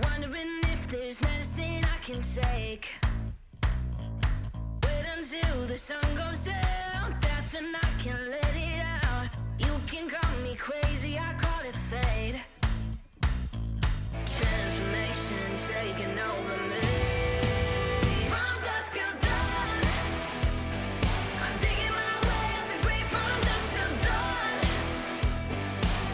Wondering if there's medicine I can take. Wait until the sun goes down, that's when I can let it out. You can call me crazy, I call it fate. Transformation taking over me. From dusk till dawn, I'm digging my way up the grave. From dusk till dawn,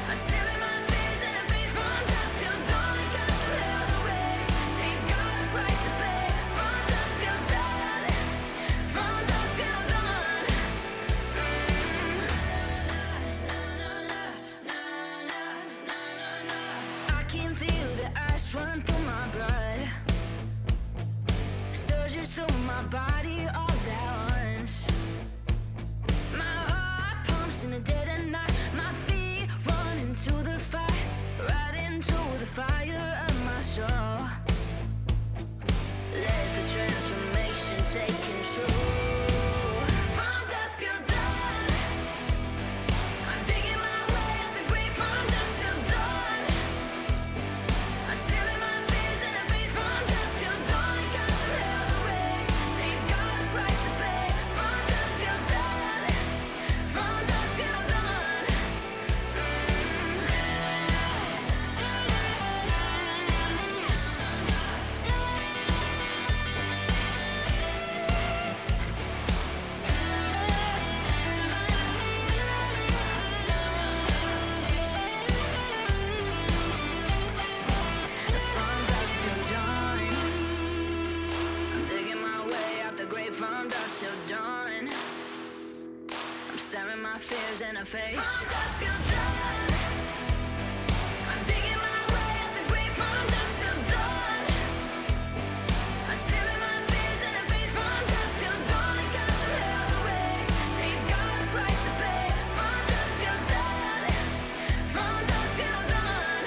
I'm staring my fears in the face. From dusk till dawn, I got to hell to raise. They've got a price to pay. From dusk till dawn, from dusk till dawn. I can feel the ice run through my blood, surges through my body all at once. My heart pumps in the dead of night. My feet run into the fight, right into the fire of my soul. Let the transformation take control. From dusk till dawn, I'm digging my way up the grave. From dusk till dawn, I'm staring my fears in the face. From dusk till dawn, I got to hell to raise. They've got a price to pay. From dusk till dawn, from dusk till dawn. From dusk till dawn, I'm digging my way out the grave. From dusk till dawn, I'm staring my fears in the face. From dusk till dawn, I'm digging my way out the grave. From dusk till dawn, I'm staring my fears in the face. From dusk till dawn, I got to hell to raise. They've got a price to pay. From dusk till dawn, from dusk till dawn.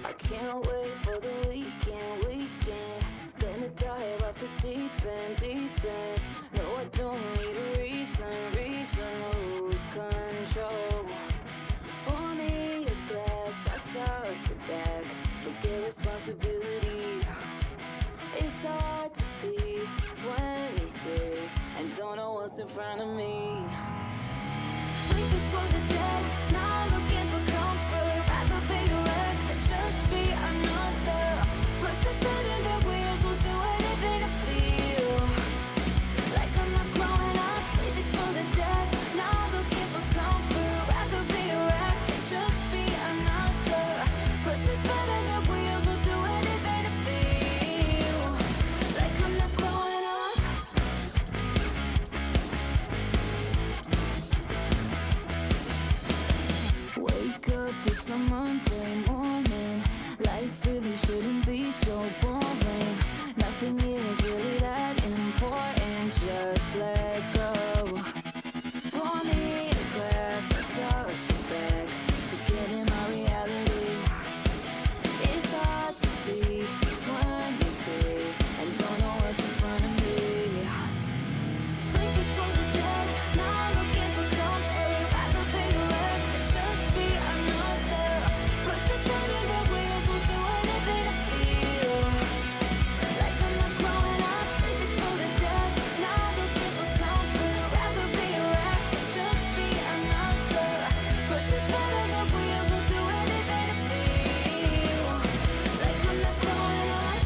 I can't wait for the weekend. Gonna dive off the deep end. No, I don't need a reason, lose control. possibility. It's hard to be 23 and don't know what's in front of me. Sleep is for the dead, not looking for comfort. Rather be a wreck than just be another. Versus spinning their wheels will do anything to feel like I'm not growing up. Sleep is for the dead, not looking for comfort. Rather be a wreck than just be another. Versus spinning their wheels will do anything to feel like I'm not growing up. Wake up, it's a Monday morning. Life really shouldn't be so boring. Nothing is really that important, just let go. Pour me a glass, I toss it back, forgetting my reality. It's hard to be 23 and don't know what's in front of me. Sleep is for the dead, not looking for comfort. Rather be a wreck than just be another. Versus spinning their wheels will do anything to feel like I'm not growing up. Sleep is for the dead, not looking for comfort. Rather be a wreck than just be another. Versus spinning their wheels will do anything to feel like I'm not growing up.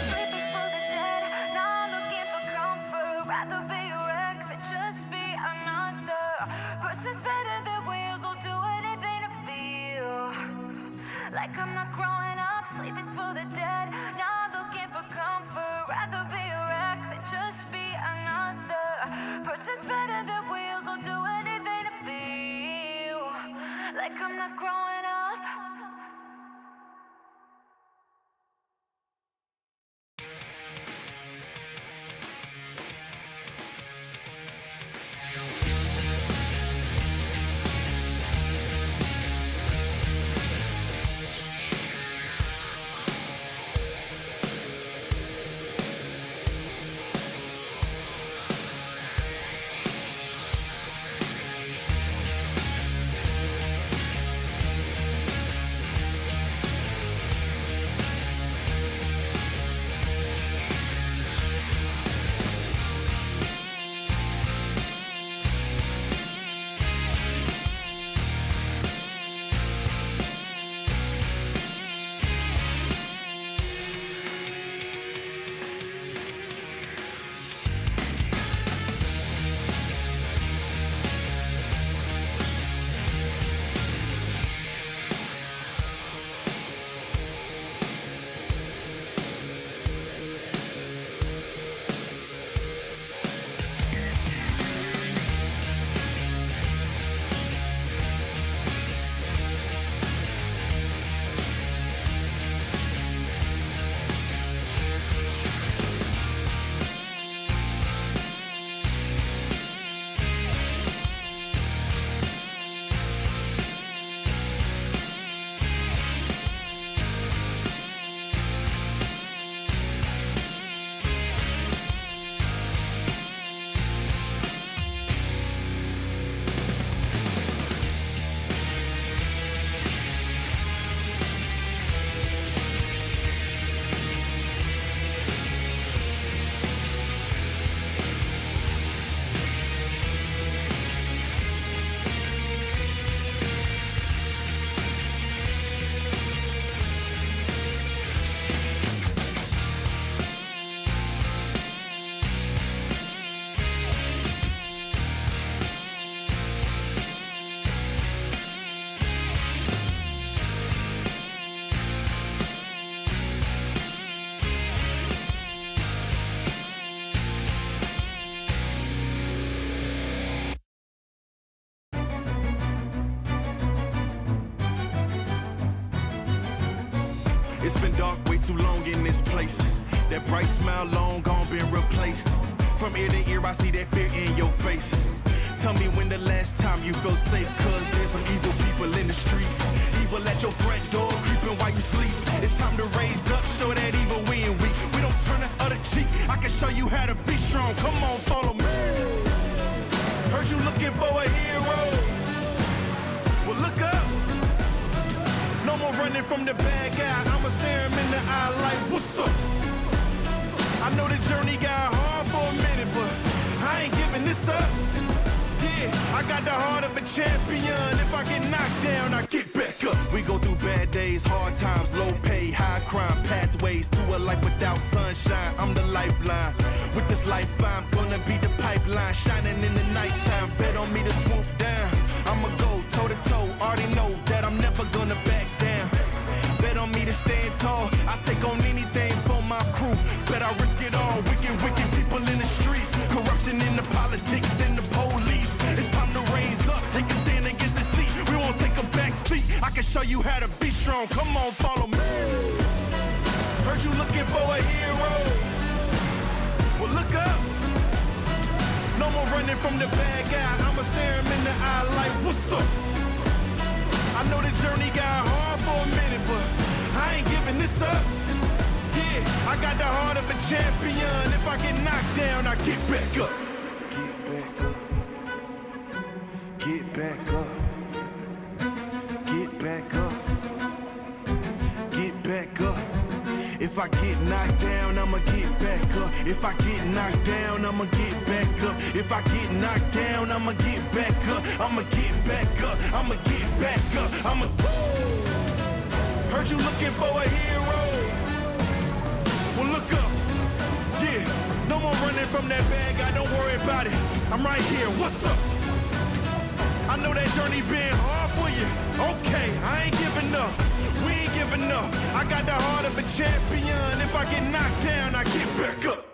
Sleep is for the dead, not looking for comfort. Rather be a wreck than just be another. Person spinning their wheels will do anything to feel like I'm not growing up. Sleep is for the dead, not looking for comfort. Rather be a wreck than just be another. Person spinning their wheels will do anything to feel like I'm not growing up. It's been dark way too long in this place. That bright smile long gone been replaced. From ear to ear I see that fear in your face. Tell me when the last time you felt safe, cause there's some evil people in the streets. Evil at your front door, creeping while you sleep. It's time to raise up, show that evil we ain't weak. We don't turn the other cheek. I can show you how to be strong. Come on, follow me. Heard you looking for a hero. Well, look up. No more running from the bad guy. I'ma stare him in the eye like, what's up? I know the journey got hard for a minute, but I ain't giving this up. Yeah, I got the heart of a champion. If I get knocked down, I get back up. We go through bad days, hard times, low pay, high crime, pathways to a life without sunshine. I'm the lifeline. With this life, I'm gonna be the pipeline, shining in the nighttime. Bet on me to swoop down. I'ma go toe to toe. Already know that I'm never gonna back down. Bet on me to stand tall. I take on anything for my crew. Bet I risk it all. Wicked people in the streets. Corruption in the politics and the police. It's time to raise up. Take a stand against the seat. We won't take a back seat. I can show you how to be strong. Come on, follow me. Heard you looking for a hero. Well, look up. No more running from the bad guy. I'ma stare him in the eye like, what's up? I know the journey got hard for a minute, but I ain't giving this up. Yeah, I got the heart of a champion. If I get knocked down, I get back up. Get back up. Get back up. Get back up. If I get knocked down, I'ma get back up. If I get knocked down, I'ma get back up. If I get knocked down, I'ma get back up. I'ma get back up. I'ma get back up. Heard you looking for a hero. Well, look up. Yeah, no more running from that bad guy. Don't worry about it. I'm right here. What's up? I know that journey been hard for you. Okay, I ain't giving up. We ain't giving up. I got the heart of a champion. If I get knocked down, I get back up.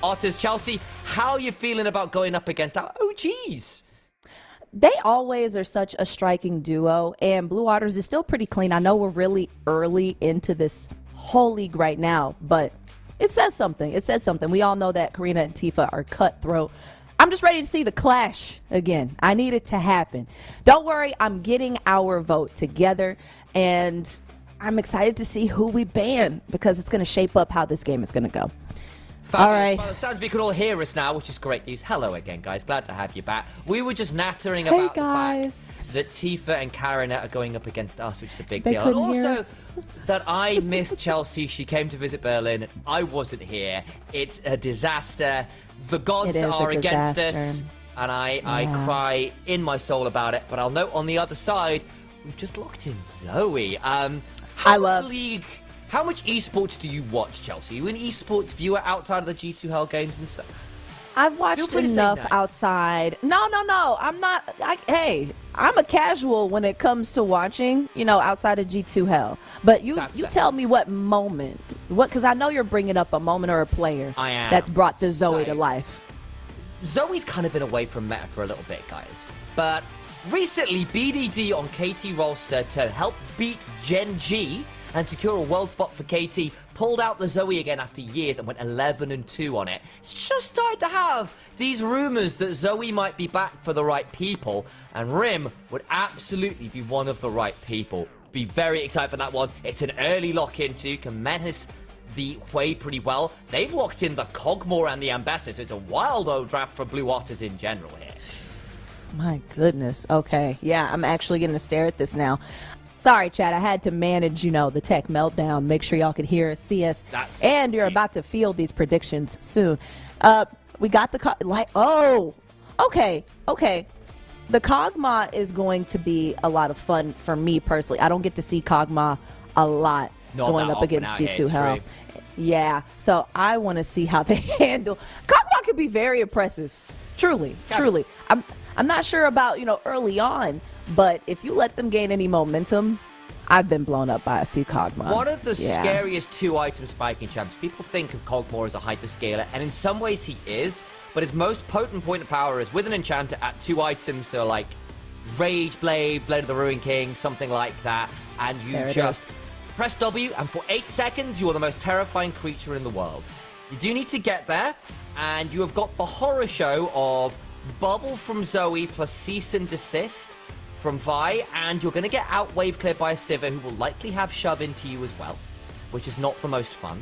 Otters. Chelsea, how are you feeling about going up against our OGs? They always are such a striking duo, and Blue Otters is still pretty clean. I know we're really early into this whole league right now, but it says something. It says something. We all know that Karina and Tifa are cutthroat. I'm just ready to see the clash again. I need it to happen. Don't worry, I'm getting our vote together, and I'm excited to see who we ban because it's going to shape up how this game is going to go. Fabulous. All right. Well, it sounds like you can all hear us now, which is great news. Hello again, guys. Glad to have you back. We were just nattering about the fact that Tifa and Karen are going up against us, which is a big deal. And also that I missed Chelsea. She came to visit Berlin. I wasn't here. It's a disaster. The gods are against us. And I cry in my soul about it. But I'll note on the other side, we've just locked in Zoe. How much esports do you watch, Chelsea? Are you an esports viewer outside of the G2 HEL games and stuff? I've watched enough outside. No. I'm not. Hey, I'm a casual when it comes to watching, outside of G2 HEL. But you tell me what moment. Because I know you're bringing up a moment or a player that's brought the Zoe to life. Zoe's kind of been away from meta for a little bit, guys. But recently, BDD on KT roster to help beat Gen G and secure a world spot for KT, pulled out the Zoe again after years and went 11-2 on it. It's just started to have these rumors that Zoe might be back for the right people, and Rim would absolutely be one of the right people. Be very excited for that one. It's an early lock-in too, can menace the Hui pretty well. They've locked in the Cogmore and the Ambassador, so it's a wild old draft for Blue Otters in general here. My goodness. Okay. Yeah, I'm actually going to stare at this now. Sorry, chat. I had to manage, the tech meltdown. Make sure y'all could hear us, see us. And you're about to feel these predictions soon. We got the okay. The Kog'Maw is going to be a lot of fun for me personally. I don't get to see Kog'Maw a lot going up against G2 HEL. Yeah, so I want to see how they handle. Kog'Maw could be very impressive. Truly. I'm not sure about, early on. But if you let them gain any momentum, I've been blown up by a few Cogmos. One of the scariest 2-item spiking champs. People think of Cogmore as a hyperscaler, and in some ways he is, but his most potent point of power is with an enchanter at 2 items, so like Rage Blade, Blade of the Ruin King, something like that, and you just press W, and for 8 seconds, you are the most terrifying creature in the world. You do need to get there, and you have got the horror show of Bubble from Zoe plus Cease and Desist from Vi, and you're going to get out wave cleared by a Sivir who will likely have shove into you as well, which is not the most fun.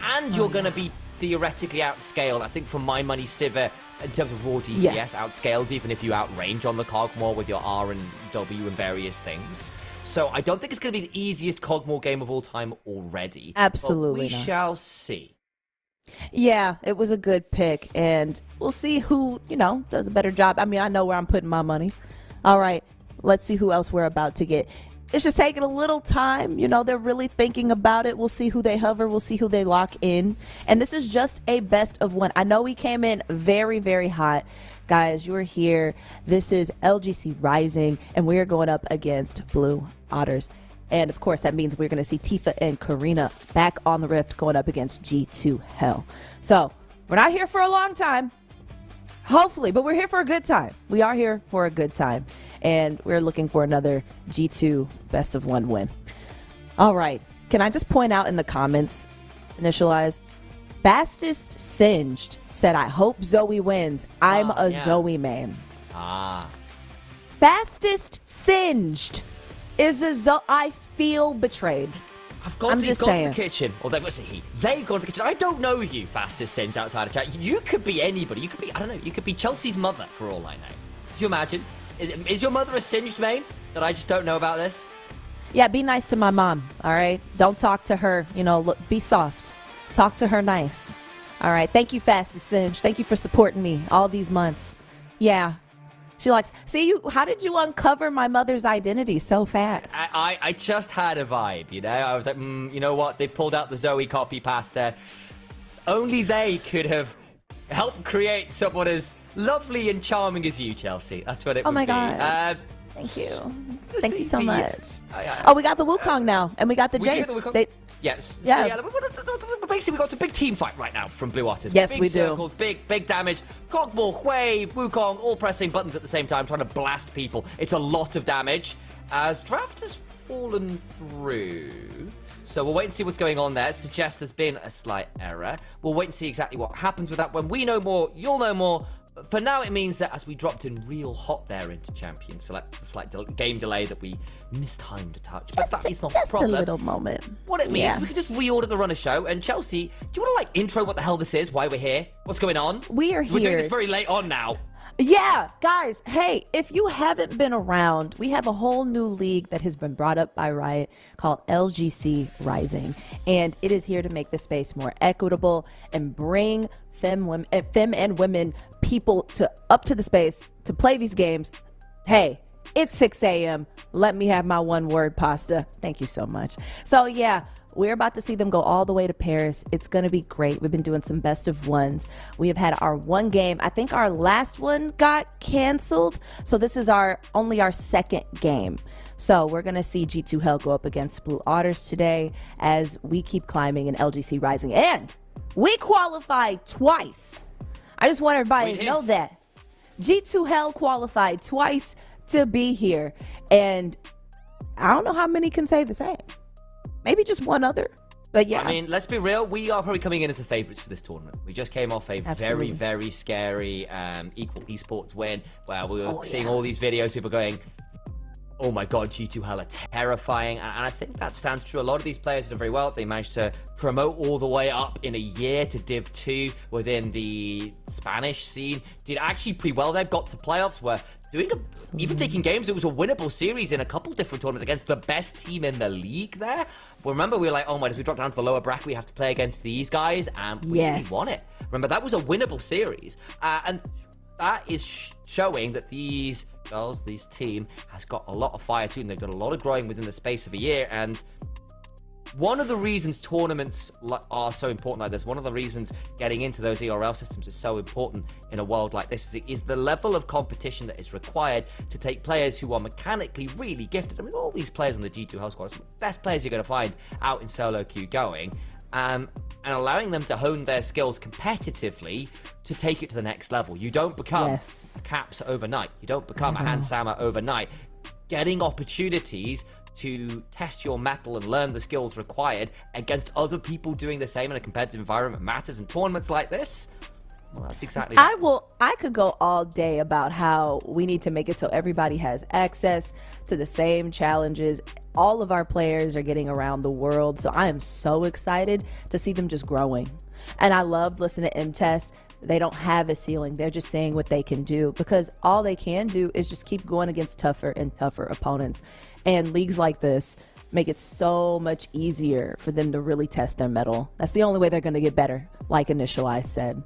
And you're going to be theoretically outscaled. I think for my money, Sivir, in terms of raw DPS, outscales even if you outrange on the Cogmore with your R and W and various things. So I don't think it's going to be the easiest Cogmore game of all time already. Absolutely but we shall see. Yeah, it was a good pick, and we'll see who, does a better job. I mean, I know where I'm putting my money. All right. Let's see who else we're about to get. It's just taking a little time. They're really thinking about it. We'll see who they hover. We'll see who they lock in. And this is just a best of one. I know we came in very, very hot. Guys, you're here. This is LGC Rising, and we're going up against Blue Otters. And, of course, that means we're going to see Tifa and Karina back on the Rift going up against G2 HEL. So, we're not here for a long time. Hopefully, but we're here for a good time. We are here for a good time. And we're looking for another G2 best of one win. All right. Can I just point out in the comments, initialize, Fastest Singed said, I hope Zoe wins. I'm a Zoe man. Fastest Singed is a Zoe. I feel betrayed. He's gone to the kitchen. Or they've gone to the kitchen. I don't know you, Fastest Singed, outside of chat. You could be anybody. You could be, I don't know, you could be Chelsea's mother for all I know. Could you imagine? Is your mother a Singed main that I just don't know about this? Yeah, be nice to my mom, all right? Don't talk to her, look, be soft. Talk to her nice. All right, thank you, Fastest Singed. Thank you for supporting me all these months. Yeah. She likes, how did you uncover my mother's identity so fast? I just had a vibe, I was like, you know what? They pulled out the Zoe copy pasta. Only they could have helped create someone as lovely and charming as you, Chelsea. That's what it would be. Oh my God. Thank you. Thank you so much. We got the Wukong now, and we got the Jace. Yes. Yeah. So, basically, we got a big team fight right now from Blue Otters. Yes, big we do. circles, big damage. Kog'Maw, Hui, Wukong, all pressing buttons at the same time, trying to blast people. It's a lot of damage. As Draft has fallen through. So we'll wait and see what's going on there. It suggests there's been a slight error. We'll wait and see exactly what happens with that. When we know more, you'll know more. But for now, it means that as we dropped in real hot there into Champion, select a slight game delay that we mistimed a touch. But that is not a problem. Just a little moment. What it means is we can just reorder the runner show. And Chelsea, do you want to like intro what the hell this is? Why we're here? What's going on? We are here. We're doing this very late on now. Yeah, guys, hey, if you haven't been around, we have a whole new league that has been brought up by Riot called LGC Rising, and it is here to make the space more equitable and bring femme and women people up to the space to play these games. Hey, it's 6 a.m. Let me have my one word pasta. Thank you so much. So yeah, we're about to see them go all the way to Paris. It's going to be great. We've been doing some best of ones. We have had our one game. I think our last one got canceled. So this is only our second game. So we're going to see G2 HEL go up against Blue Otters today as we keep climbing in LGC Rising. And we qualified twice. I just want everybody to know that. G2 HEL qualified twice to be here. And I don't know how many can say the same. Maybe just one other, but yeah. I mean, let's be real. We are probably coming in as the favorites for this tournament. We just came off a very, very scary equal esports win where we were seeing all these videos, people going, oh my god, G2 HEL are terrifying. And I think that stands true. A lot of these players did very well. They managed to promote all the way up in a year to Div 2 within the Spanish scene. Did actually pretty well there. Got to playoffs, were doing even taking games. It was a winnable series in a couple different tournaments against the best team in the league there. Well, remember, we were like, oh my, as we drop down to the lower bracket, we have to play against these guys. And we really won it. Remember, that was a winnable series. And that is showing that these girls, this team, has got a lot of fire too, and they've done a lot of growing within the space of a year. And one of the reasons tournaments are so important like this, one of the reasons getting into those ERL systems is so important in a world like this is the level of competition that is required to take players who are mechanically really gifted. I mean, all these players on the G2 HEL squad are some of the best players you're going to find out in solo queue going, and allowing them to hone their skills competitively to take it to the next level. You don't become Caps overnight. You don't become a Hans Sama overnight. Getting opportunities to test your mettle and learn the skills required against other people doing the same in a competitive environment matters. In tournaments like this, well, that's exactly I could go all day about how we need to make it so everybody has access to the same challenges. All of our players are getting around the world, so I am so excited to see them just growing. And I love listening to M-Test. They don't have a ceiling. They're just saying what they can do, because all they can do is just keep going against tougher and tougher opponents. And leagues like this make it so much easier for them to really test their mettle. That's the only way they're going to get better, like Initialize said.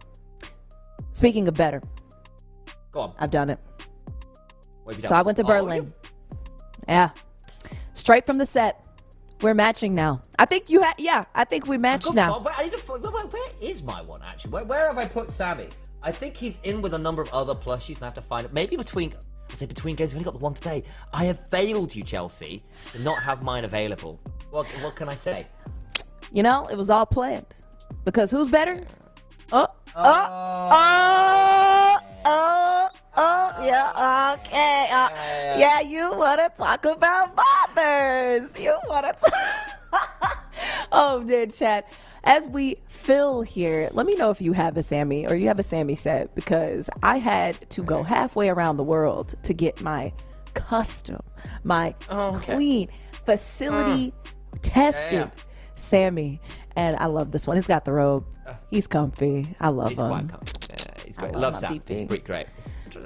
Speaking of better, go on. I've done it. What have you done? So I went to Berlin. Yeah. Straight from the set. We're matching now. I think you I think we matched now. I need to, where is my one, actually? Where have I put Sammy? I think he's in with a number of other plushies, and I have to find it. Maybe between games, I've only got the one today. I have failed you, Chelsea, to not have mine available. What can I say? You know, it was all planned. Because who's better? Yeah, okay. Yeah, you want to talk about fathers. You want to Oh, man, chat. As we fill here, let me know if you have a Sammy or you have a Sammy set, because I had to go halfway around the world to get my custom, my clean, facility tested Sammy. And I love this one. He's got the robe. He's comfy. I love him. Quite comfy. Yeah, he's great. Love Sam. He's pretty great.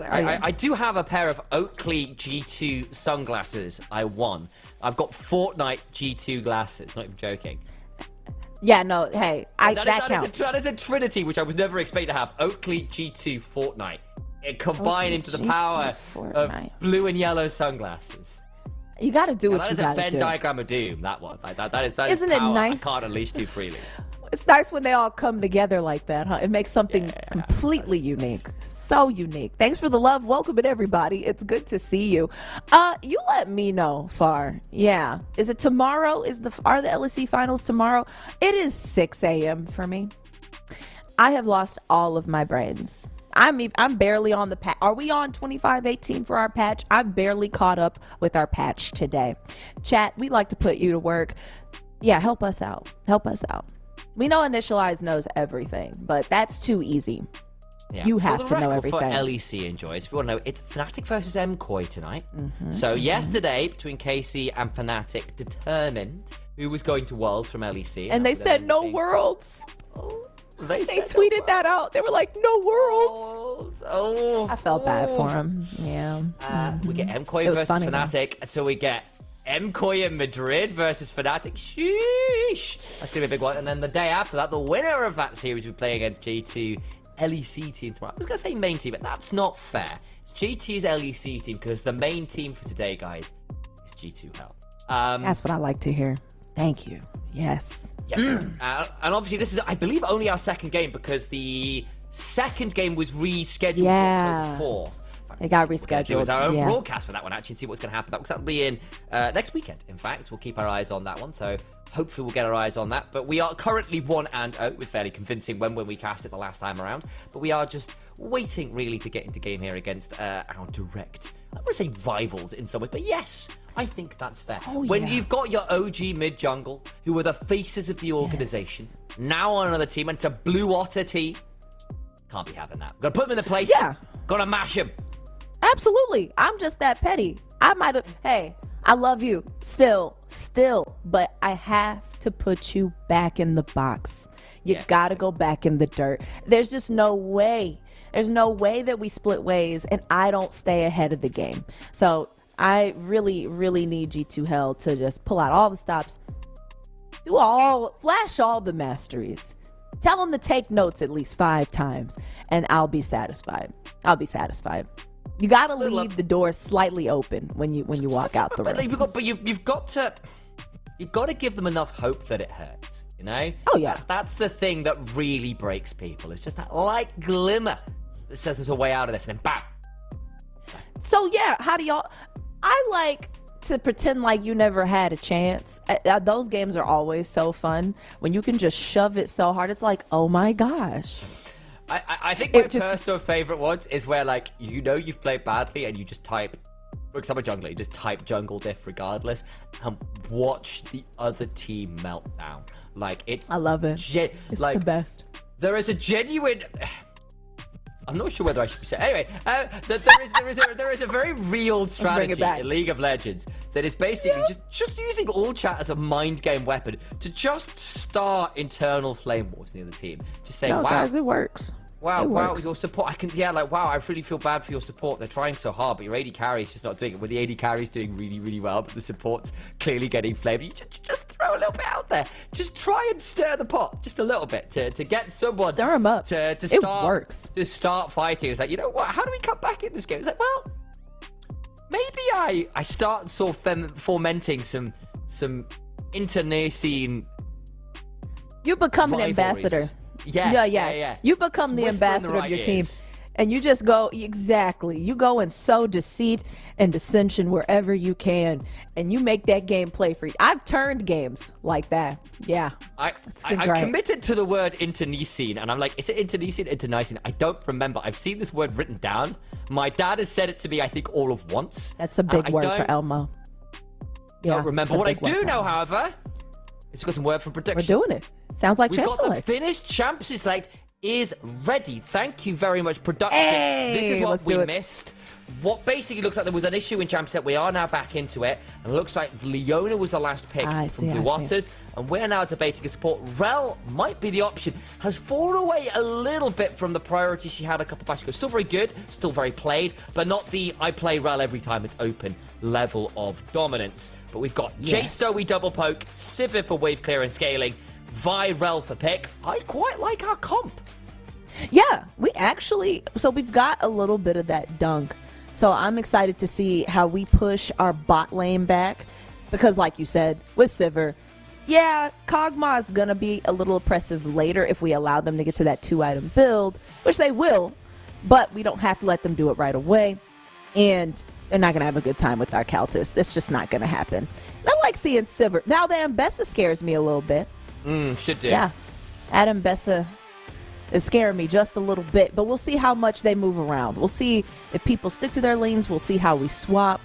I do have a pair of Oakley G2 sunglasses I won. I've got Fortnite G2 glasses. Not even joking. Yeah, no, hey, that counts. That is a trinity, which I was never expecting to have. Oakley G2 Fortnite. It combined into the power of blue and yellow sunglasses. You got to do what you got to do. That is a Venn diagram of doom, that one. That is Isn't power it nice? I can't unleash too freely. It's nice when they all come together like that, huh? It makes something completely unique. So unique. Thanks for the love. Welcome it, everybody. It's good to see you. You let me know, Far. Yeah. Is it tomorrow? Are the LEC finals tomorrow? It is 6 a.m. for me. I have lost all of my brains. I'm barely on the patch. Are we on 2518 for our patch? I'm barely caught up with our patch today. Chat, we'd like to put you to work. Yeah, help us out. Help us out. We know Initialize knows everything, but that's too easy. Yeah. You have to know everything. For LEC enjoys, if you want to know, it's Fnatic versus MKOI tonight. So yesterday, between KC and Fnatic, determined who was going to Worlds from LEC. And they said no Worlds. They tweeted that out. They were like, no Worlds. Oh. I felt bad for them. Yeah. We get MKOI versus Fnatic. So we get MKOI in Madrid versus Fnatic. Sheesh. That's going to be a big one. And then the day after that, the winner of that series will play against G2 LEC team tomorrow. I was going to say main team, but that's not fair. It's G2's LEC team because the main team for today, guys, is G2 HEL. That's what I like to hear. Thank you. Yes. Yes. And obviously this is, I believe, only our second game because the game was rescheduled for October 4th. It got rescheduled. It was our own broadcast for that one, actually, see what's going to happen. That'll be in next weekend, in fact. We'll keep our eyes on that one, so hopefully we'll get our eyes on that. But we are currently 1-0. It was fairly convincing when we cast it the last time around. But we are just waiting, really, to get into game here against our direct, I want to say rivals in some way, but yes, I think that's fair. When you've got your OG mid-jungle, who are the faces of the organization, now on another team, and it's a blue Otter team, can't be having that. Gotta put them in the place. Yeah. Gotta mash them. Absolutely. I'm just that petty. I might have, hey, I love you still, but I have to put you back in the box. You gotta go back in the dirt. There's just no way. There's no way that we split ways and I don't stay ahead of the game. So I really, really need G2 HEL to just pull out all the stops, flash all the masteries. Tell them to take notes at least 5 times and I'll be satisfied. You gotta leave the door slightly open when you walk out the room. But you've got to give them enough hope that it hurts. You know? Oh yeah. That's the thing that really breaks people. It's just that light glimmer that says there's a way out of this, and then bam. So yeah, how do y'all? I like to pretend like you never had a chance. Those games are always so fun when you can just shove it so hard. It's like, oh my gosh. I think my personal favorite ones is where, like, you know you've played badly and you just type, for example, jungler, you just type jungle diff regardless and watch the other team melt down. Like, it's... I love it. It's like, the best. There is a genuine... I'm not sure whether I should be saying... Anyway, there is a very real strategy in League of Legends that is basically just using all chat as a mind game weapon to just start internal flame wars in the other team. Just saying, wow, guys, it works. Wow, your support, wow, I really feel bad for your support. They're trying so hard, but your AD carry is just not doing it. When the AD carry is doing really, really well, but the support's clearly getting flamed. You just throw a little bit out there. Just try and stir the pot just a little bit to get someone. Stir them up. To start, it works. To start fighting. It's like, you know what? How do we come back in this game? It's like, well, maybe I start sort of fomenting some internecine. You become an ambassador. Yeah. You become the ambassador of your team. And you just go, exactly. You go and sow deceit and dissension wherever you can. And you make that game play for you. I've turned games like that. Yeah. I committed to the word internecine. And I'm like, is it internecine, internecine? I don't remember. I've seen this word written down. My dad has said it to me, I think, all of once. That's a big word for Elmo. Yeah, don't remember. What I do know, however, is we've got some word for prediction. We're doing it. Sounds like Champ Select. We've got the finished Champ Select is ready. Thank you very much, production. Hey, this is what we missed. What basically looks like there was an issue in Champ Select. We are now back into it. And it looks like Leona was the last pick from Blue Otters. And we're now debating a support. Rel might be the option. Has fallen away a little bit from the priority she had a couple of matches ago. Still very good, still very played, but not the I play Rel every time it's open level of dominance. But we've got Jace Zoe double poke, Sivir for wave clear and scaling, Vi Rel for pick. I quite like our comp. Yeah, we've got a little bit of that dunk. So I'm excited to see how we push our bot lane back. Because like you said, with Sivir, Yeah, Kog'Maw is going to be a little oppressive later if we allow them to get to that 2-item build, which they will, but we don't have to let them do it right away. And they're not going to have a good time with our Countess. That's just not going to happen. And I like seeing Silver. Now that Ambessa scares me a little bit. Should do. Yeah, Adam Bessa is scaring me just a little bit, but we'll see how much they move around. We'll see if people stick to their lanes. We'll see how we swap.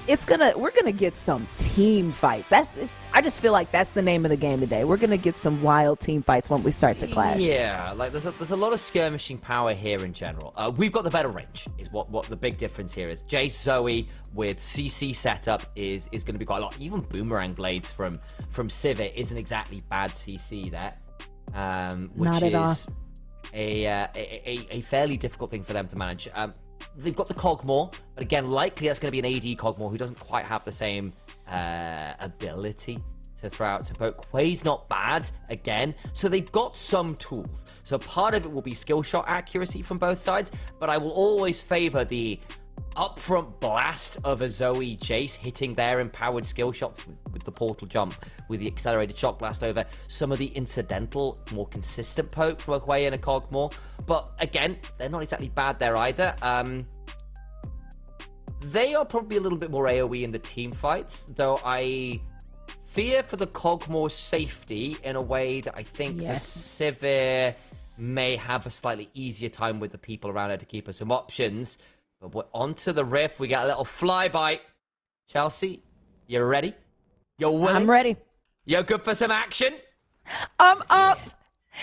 We're gonna get some team fights. I just feel like that's the name of the game today. We're gonna get some wild team fights when we start to clash. Yeah, like there's a lot of skirmishing power here in general. We've got the better range, is what the big difference here is. Jace Zoe with CC setup is going to be quite a lot. Even boomerang blades from Sivir isn't exactly bad CC there, which Not at all. is a fairly difficult thing for them to manage. They've got the Cogmore, but again, likely that's going to be an AD Cogmore who doesn't quite have the same ability to throw out some poke. Quay's not bad, again, so they've got some tools. So part of it will be skill shot accuracy from both sides, but I will always favor the upfront blast of a Zoe Jace hitting their empowered skill shots with the portal jump, with the accelerated shock blast over some of the incidental, more consistent poke from a Quay and a Cogmore. But again, they're not exactly bad there either. They are probably a little bit more AoE in the team fights, though I fear for the Cogmore's safety in a way that I think the Sivir may have a slightly easier time with the people around her to keep her some options. But we're onto the riff. We got a little flyby. Chelsea, you ready? You're willing? I'm ready. You're good for some action? I'm up.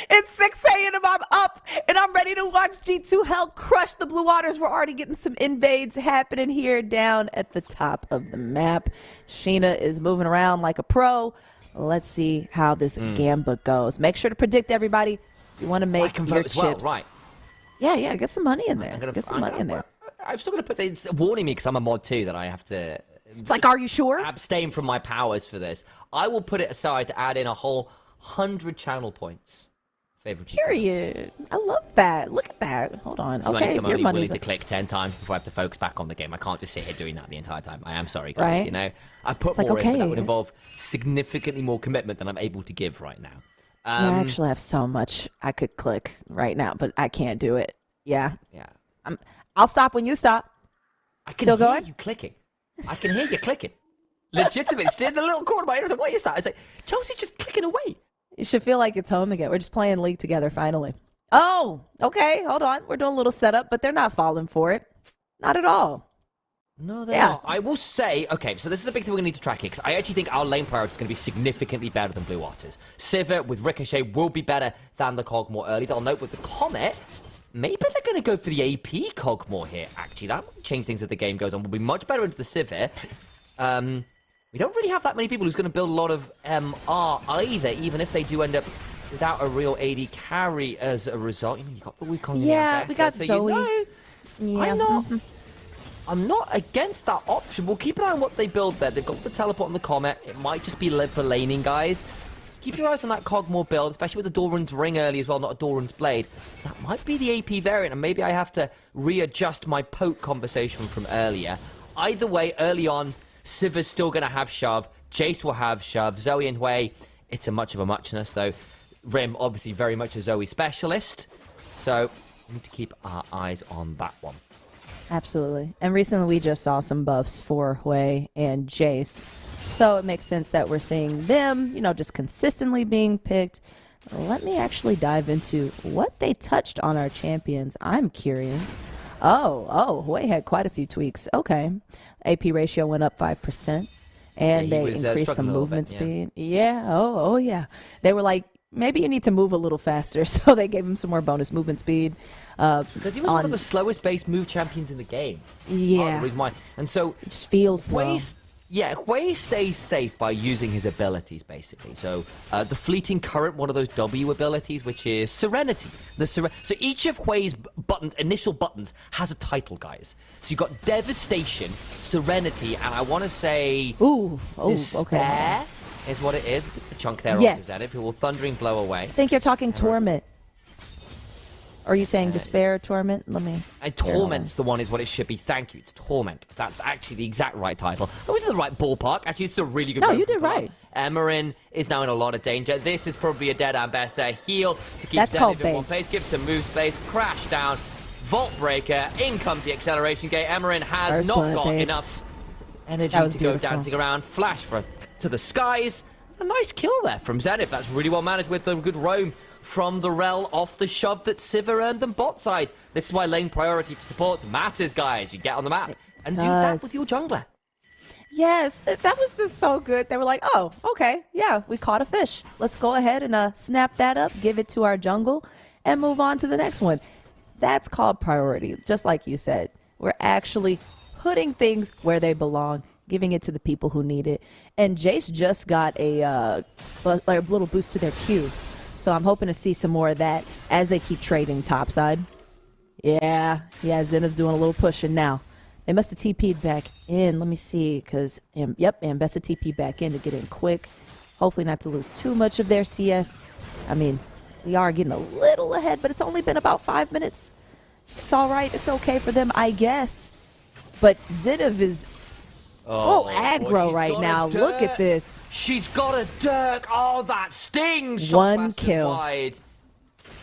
It's 6 a.m. I'm up, and I'm ready to watch G2 HEL crush the Blue Waters. We're already getting some invades happening here down at the top of the map. Sheena is moving around like a pro. Let's see how this Gamba goes. Make sure to predict, everybody. You want to make can your vote as well, chips. right? Yeah, get some money in there. Get some money in there. I'm still going to put it's warning me because I'm a mod too that I have to It's like, are you sure? abstain from my powers for this. I will put it aside to add in a whole 100 channel points. Favorite pizza. Period. I love that. Look at that. Hold on. So Okay, I'm if your only money's willing to click 10 times before I have to focus back on the game. I can't just sit here doing that the entire time. I am sorry, guys. Right. You know, I put like, more in, but that okay. would involve significantly more commitment than I'm able to give right now. I actually have so much I could click right now, but I can't do it. Yeah. Yeah. I'll stop when you stop. I can Still hear going? you clicking. I can hear you clicking. Legitimately, just in the little corner of my ear. I was like, what is that? I was like, Chelsea's just clicking away. You should feel like it's home again. We're just playing League together finally. Oh, okay. Hold on. We're doing a little setup, but they're not falling for it. Not at all. No, they're not. I will say, okay, so this is a big thing we're going to need to track here, because I actually think our lane priority is going to be significantly better than Blue Waters. Sivir with Ricochet will be better than the Cogmore early. They'll note with the Comet, maybe they're going to go for the AP Cogmore here, actually. That will change things as the game goes on. We'll be much better into the Sivir. We don't really have that many people who's going to build a lot of MR either, even if they do end up without a real AD carry as a result. You know, you got the Wukong. Yeah, we got so Zoe. You know, I'm not against that option. We'll keep an eye on what they build there. They've got the teleport and the Comet. It might just be for laning, guys. Keep your eyes on that Cogmore build, especially with the Doran's Ring early as well, not a Doran's Blade. That might be the AP variant, and maybe I have to readjust my poke conversation from earlier. Either way, early on, Sivir's still going to have shove. Jace will have shove. Zoe and Wei, it's a much of a muchness, though. Rim, obviously, very much a Zoe specialist. So, we need to keep our eyes on that one. Absolutely. And recently we just saw some buffs for Hui and Jace. So it makes sense that we're seeing them, you know, just consistently being picked. Let me actually dive into what they touched on our champions. I'm curious. Oh, Hui had quite a few tweaks. Okay. AP ratio went up 5%. And Yeah, they was, increased some struggling a little movement bit, speed. Yeah. Oh, yeah. They were like, maybe you need to move a little faster. So they gave him some more bonus movement speed. Because he was one of the slowest base move champions in the game. Yeah. The reason why. And so, It just feels slow. Hui stays safe by using his abilities, basically. So, the Fleeting Current, one of those W abilities, which is Serenity. So each of Hui's initial buttons has a title, guys. So you've got Devastation, Serenity, and I want to say Despair is what it is. The chunk there Yes. of Zenith, who will Thundering Blow away. I think you're talking Torment. Are you saying Despair, Torment? Let me... And Torment's the one is what it should be. Thank you. It's Torment. That's actually the exact right title. I was in the right ballpark. Actually, it's a really good No, vote you from did Pilar. right. Emerin is now in a lot of danger. This is probably a dead Ambessa. Heal to keep That's called Zenith in bait. one place. Give some move space. Crash down. Vault breaker. In comes the acceleration gate. Emerin has First not blood, got babes. enough energy That was to go beautiful. dancing around. Flash to the skies. A nice kill there from Zenith. That's really well managed with a good roam from the rel off the shove that Sivir earned them bot side. This is why lane priority for supports matters, guys. You get on the map and do that does. with your jungler. Yes, that was just so good. They were like, oh, okay, yeah, we caught a fish. Let's go ahead and snap that up, give it to our jungle, and move on to the next one. That's called priority, just like you said. We're actually putting things where they belong, giving it to the people who need it. And Jace just got a little boost to their Q. So I'm hoping to see some more of that as they keep trading topside. Yeah, Zenith's doing a little pushing now. They must have TP'd back in. Let me see, because, yep, Ambessa TP'd back in to get in quick. Hopefully not to lose too much of their CS. I mean, we are getting a little ahead, but it's only been about 5 minutes. It's all right. It's okay for them, I guess. But Zenith is aggro she's right got a now. Look dirk. at this. She's got a dirk. Oh, that stings. Shot One fast and kill. Wide.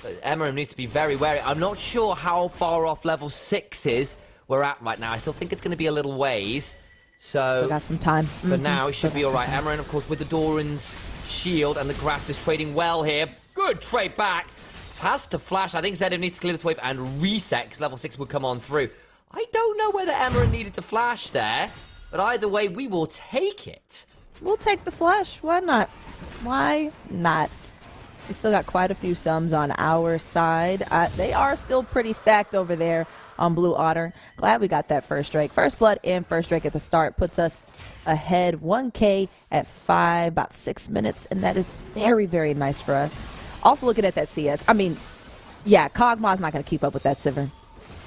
But Emerin needs to be very wary. I'm not sure how far off level 6 is we're at right now. I still think it's going to be a little ways. So Still got some time. for now, it should be all right. Time. Emerin, of course, with the Doran's shield, and the Grasp is trading well here. Good trade back. Has to flash. I think Zenith needs to clear this wave and reset, because level 6 would come on through. I don't know whether Emerin needed to flash there, but either way, we will take it. We'll take the flash. Why not? Why not? We still got quite a few sums on our side. They are still pretty stacked over there on Blue Otter. Glad we got that first Drake. First blood and first Drake at the start puts us ahead 1K at about 6 minutes, and that is very, very nice for us. Also looking at that CS. I mean, yeah, Kog'Maw's not going to keep up with that Sivir.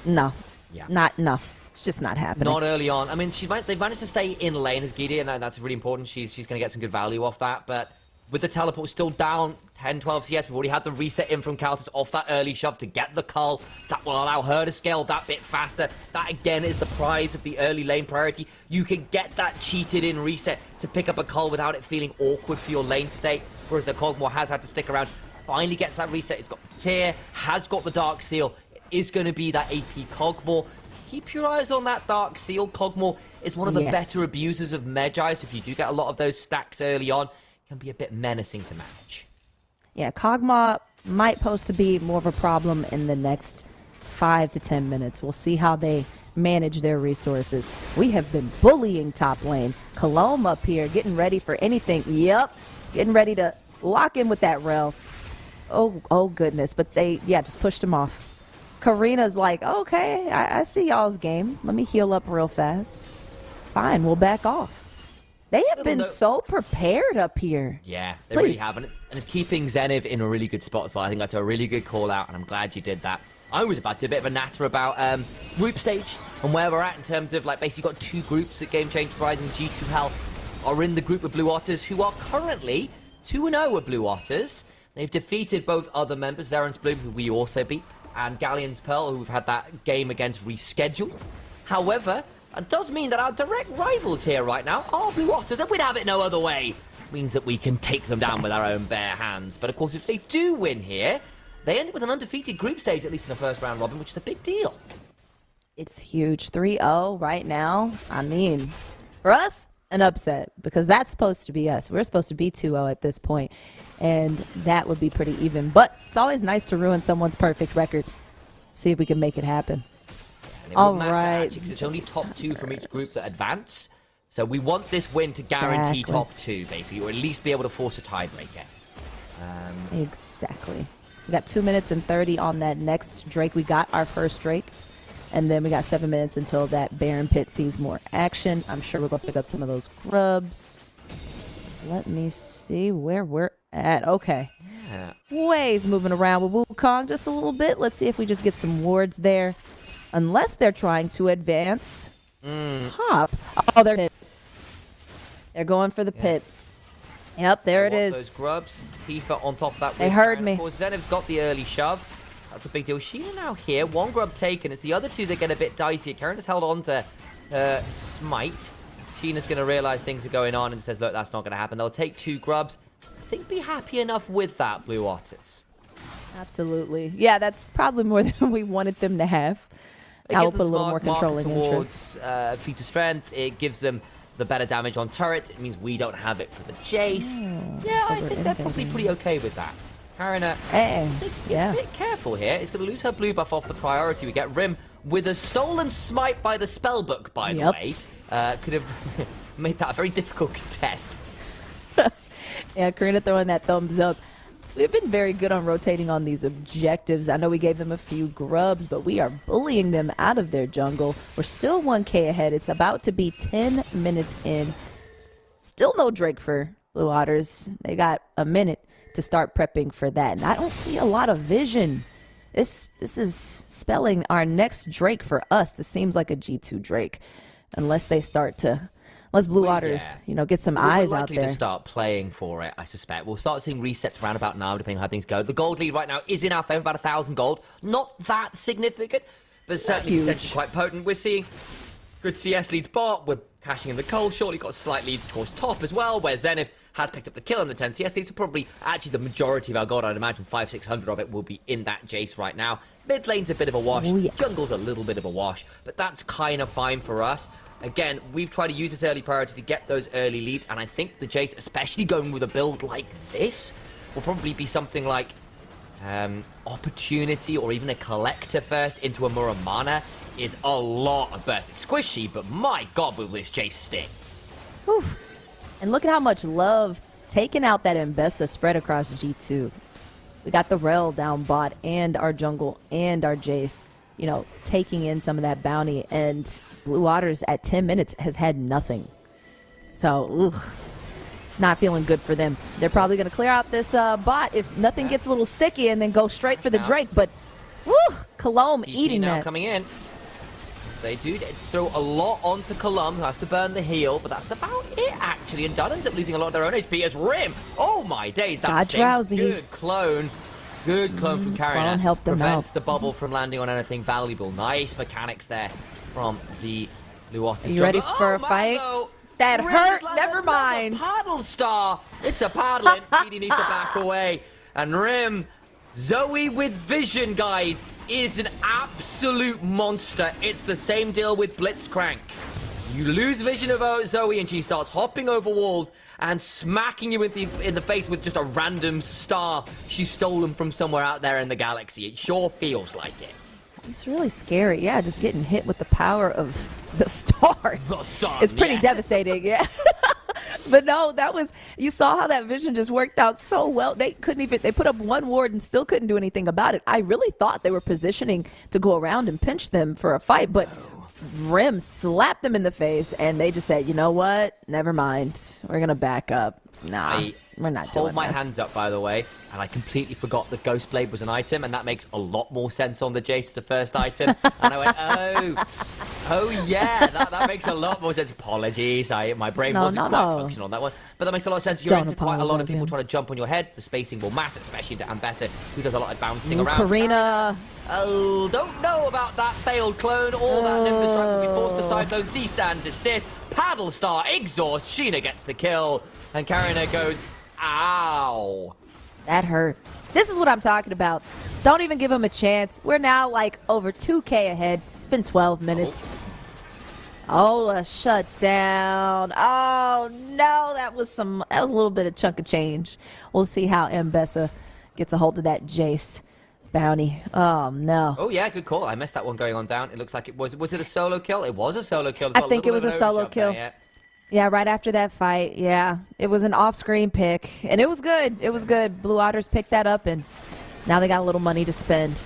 No. Yeah. No. It's just not happening. Not early on. I mean, they've managed to stay in lane as Gidi, and that's really important. She's going to get some good value off that, but with the teleport still down 10, 12 CS, we've already had the reset in from Kaltus off that early shove to get the cull. That will allow her to scale that bit faster. That, again, is the prize of the early lane priority. You can get that cheated in reset to pick up a cull without it feeling awkward for your lane state, whereas the Kog'Maw has had to stick around. Finally gets that reset. It's got the tier, has got the Dark Seal. It is going to be that AP Kog'Maw. Keep your eyes on that Dark Seal. Kog'Maw is one of the better abusers of Magi, so if you do get a lot of those stacks early on, it can be a bit menacing to manage. Yeah, Kog'Maw might pose to be more of a problem in the next 5 to 10 minutes. We'll see how they manage their resources. We have been bullying top lane. Cologne up here, getting ready for anything. Yep, getting ready to lock in with that rel. Oh goodness, but they, just pushed him off. Karina's like, okay, I see y'all's game. Let me heal up real fast. Fine, we'll back off. They have been so prepared up here. Yeah, they really have. And it's keeping Zenith in a really good spot as well. I think that's a really good call out, and I'm glad you did that. I was about to do a bit of a natter about group stage and where we're at in terms of, like, basically got two groups at Game Change Rising. G2 HEL are in the group with Blue Otters, who are currently 2-0 with Blue Otters. They've defeated both other members, Zeron's Bloom, who we also beat, and Galleon's Pearl, who we've had that game against rescheduled. However, that does mean that our direct rivals here right now are Blue Otters, and we'd have it no other way. Means that we can take them down with our own bare hands. But of course, if they do win here, they end up with an undefeated group stage, at least in the first round robin, which is a big deal. It's huge. 3-0 right now. I mean, for us, an upset, because that's supposed to be us. We're supposed to be 2-0 at this point, and that would be pretty even. But it's always nice to ruin someone's perfect record. See if we can make it happen. All right. Because it's only top 2 from each group that advance. So we want this win to guarantee top 2, basically, or at least be able to force a tiebreaker. Exactly. We got 2 minutes and 30 on that next Drake. We got our first Drake. And then we got 7 minutes until that Baron Pit sees more action. I'm sure we're going to pick up some of those grubs. Let me see where we're at. Okay. Yeah. Waves moving around with Wukong just a little bit. Let's see if we just get some wards there. Unless they're trying to advance top. Oh, they're going for the pit. Yep, there it is. Those grubs. Tifa on top of that. They heard me. Of course, Zenith's got the early shove. That's a big deal. Sheila now here. One grub taken. It's the other two that get a bit dicey. Karen has held on to Smite. Sheena's going to realize things are going on and says, look, that's not going to happen. They'll take 2 grubs. I think be happy enough with that, Blue Otters. Absolutely. Yeah, that's probably more than we wanted them to have. It Now we'll gives put a them little more controlling interest. towards feat of strength. It gives them the better damage on turrets. It means we don't have it for the Jace. Yeah, I think they're probably pretty okay with that. Karina needs to be a bit careful here. It's going to lose her blue buff off the priority. We get Rim with a stolen smite by the spellbook, by the way. Could have made that a very difficult contest. Yeah, Karina throwing that thumbs up. We've been very good on rotating on these objectives. I know we gave them a few grubs, but we are bullying them out of their jungle. We're still 1K ahead. It's about to be 10 minutes in. Still no Drake for Blue Otters. They got a minute to start prepping for that. And I don't see a lot of vision. This is spelling our next Drake for us. This seems like a G2 Drake. Unless they start to... Unless Blue Otters, get some eyes out there. We're likely to start playing for it, I suspect. We'll start seeing resets around about now, depending on how things go. The gold lead right now is in our favor, about 1,000 gold. Not that significant, but certainly potentially quite potent. We're seeing good CS leads bot. We're cashing in the cold. Shortly got slight leads towards top as well, where Zenith has picked up the kill on the 10 CS leads. So probably, actually, the majority of our gold, I'd imagine 500-600 of it will be in that Jace right now. Mid lane's a bit of a wash. Jungle's a little bit of a wash, but that's kind of fine for us. Again, we've tried to use this early priority to get those early leads, and I think the Jace, especially going with a build like this, will probably be something like Opportunity or even a Collector first into a Muramana is a lot of burst. It's squishy, but my god, will this Jace sting. Oof. And look at how much love taking out that Mbessa spread across G2. We got the Rel down bot and our jungle and our Jace, taking in some of that bounty, and Blue Otters at 10 minutes has had nothing. So, it's not feeling good for them. They're probably going to clear out this bot if nothing gets a little sticky and then go straight for the Drake. But, Colombe eating now that. Coming in. They do throw a lot onto Column, who has to burn the heal, but that's about it, actually. And Dunn ends up losing a lot of their own HP as Rim. Oh, my days. That's drowsy. Good clone. Good clone from Karina. Clone helped them Prevents out. the bubble from landing on anything valuable. Nice mechanics there from the Blue Otters. Are you ready for a fight? That hurt. Never mind. Paddle star. It's a paddling. Petey needs to back away. And Rim, Zoe with vision, guys, is an absolute monster. It's the same deal with Blitzcrank. You lose vision of Zoe and she starts hopping over walls and smacking you in the face with just a random star she's stolen from somewhere out there in the galaxy. It sure feels like it. It's really scary. Yeah, just getting hit with the power of the stars. The sun, it's pretty devastating, yeah. But no, you saw how that vision just worked out so well. They put up one ward and still couldn't do anything about it. I really thought they were positioning to go around and pinch them for a fight, but Rim slapped them in the face, and they just said, you know what? Never mind. We're going to back up. Nah, we're not doing Hold my this. hands up, by the way, and I completely forgot that Ghost Blade was an item, and that makes a lot more sense on the Jace as the first item. And I went, oh yeah, that makes a lot more sense. Apologies, my brain wasn't quite functional on that one, but that makes a lot of sense. You're into quite a lot of people trying to jump on your head. The spacing will matter, especially to Mbessa, who does a lot of bouncing around. Karina. Oh, don't know about that failed clone. All that Nimbus strike will be forced to Cyclone, C-Sand desist, Paddle Star, Exhaust, Sheena gets the kill, and Karina goes, ow. That hurt. This is what I'm talking about. Don't even give him a chance. We're now like over 2K ahead. It's been 12 minutes. Oh, a shutdown. Oh, no, that was a little bit of chunk of change. We'll see how Mbessa gets a hold of that Jace bounty. Oh, no. Oh, yeah, good call. I missed that one going on down. It looks like it was it a solo kill? It was a solo kill. I think it was a solo kill. Yeah, right after that fight. Yeah, it was an off-screen pick, and it was good. It was good. Blue Otters picked that up, and now they got a little money to spend.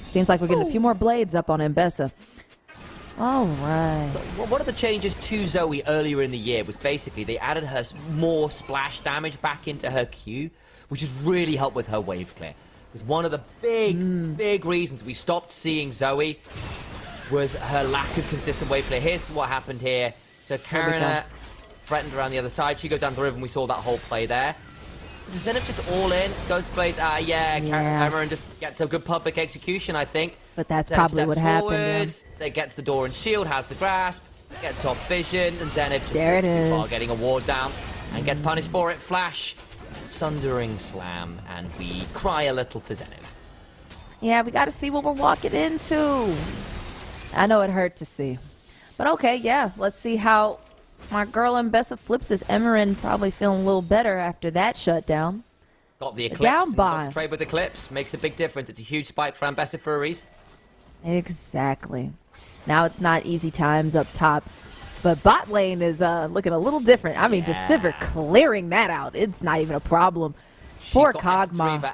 Seems like we're getting a few more blades up on Mbessa. All right. So one of the changes to Zoe earlier in the year was basically they added her more splash damage back into her Q, which has really helped with her wave clear. Because one of the big reasons we stopped seeing Zoe was her lack of consistent wave clear. Here's what happened here. So Karina threatened around the other side. She goes down the river, and we saw that whole play there. So Zenith just all in. Ghost Blades, Cameron just gets a good public execution, I think. But that's Zenith probably what happened. They gets the door and shield, has the grasp. Gets off vision, and Zenith just There it too far, is. getting a ward down, and gets punished for it. Flash, Sundering Slam, and we cry a little for Zenith. Yeah, we got to see what we're walking into. I know it hurt to see. But okay, yeah, let's see how my girl Mbessa flips this. Emerin probably feeling a little better after that shutdown. Got the Eclipse, Down and by. got to trade with Eclipse. Makes a big difference. It's a huge spike for Ambessa Furies. Exactly. Now it's not easy times up top. But bot lane is looking a little different. I mean, just Sivir clearing that out. It's not even a problem. Poor She's got Kog'Maw. Esteriva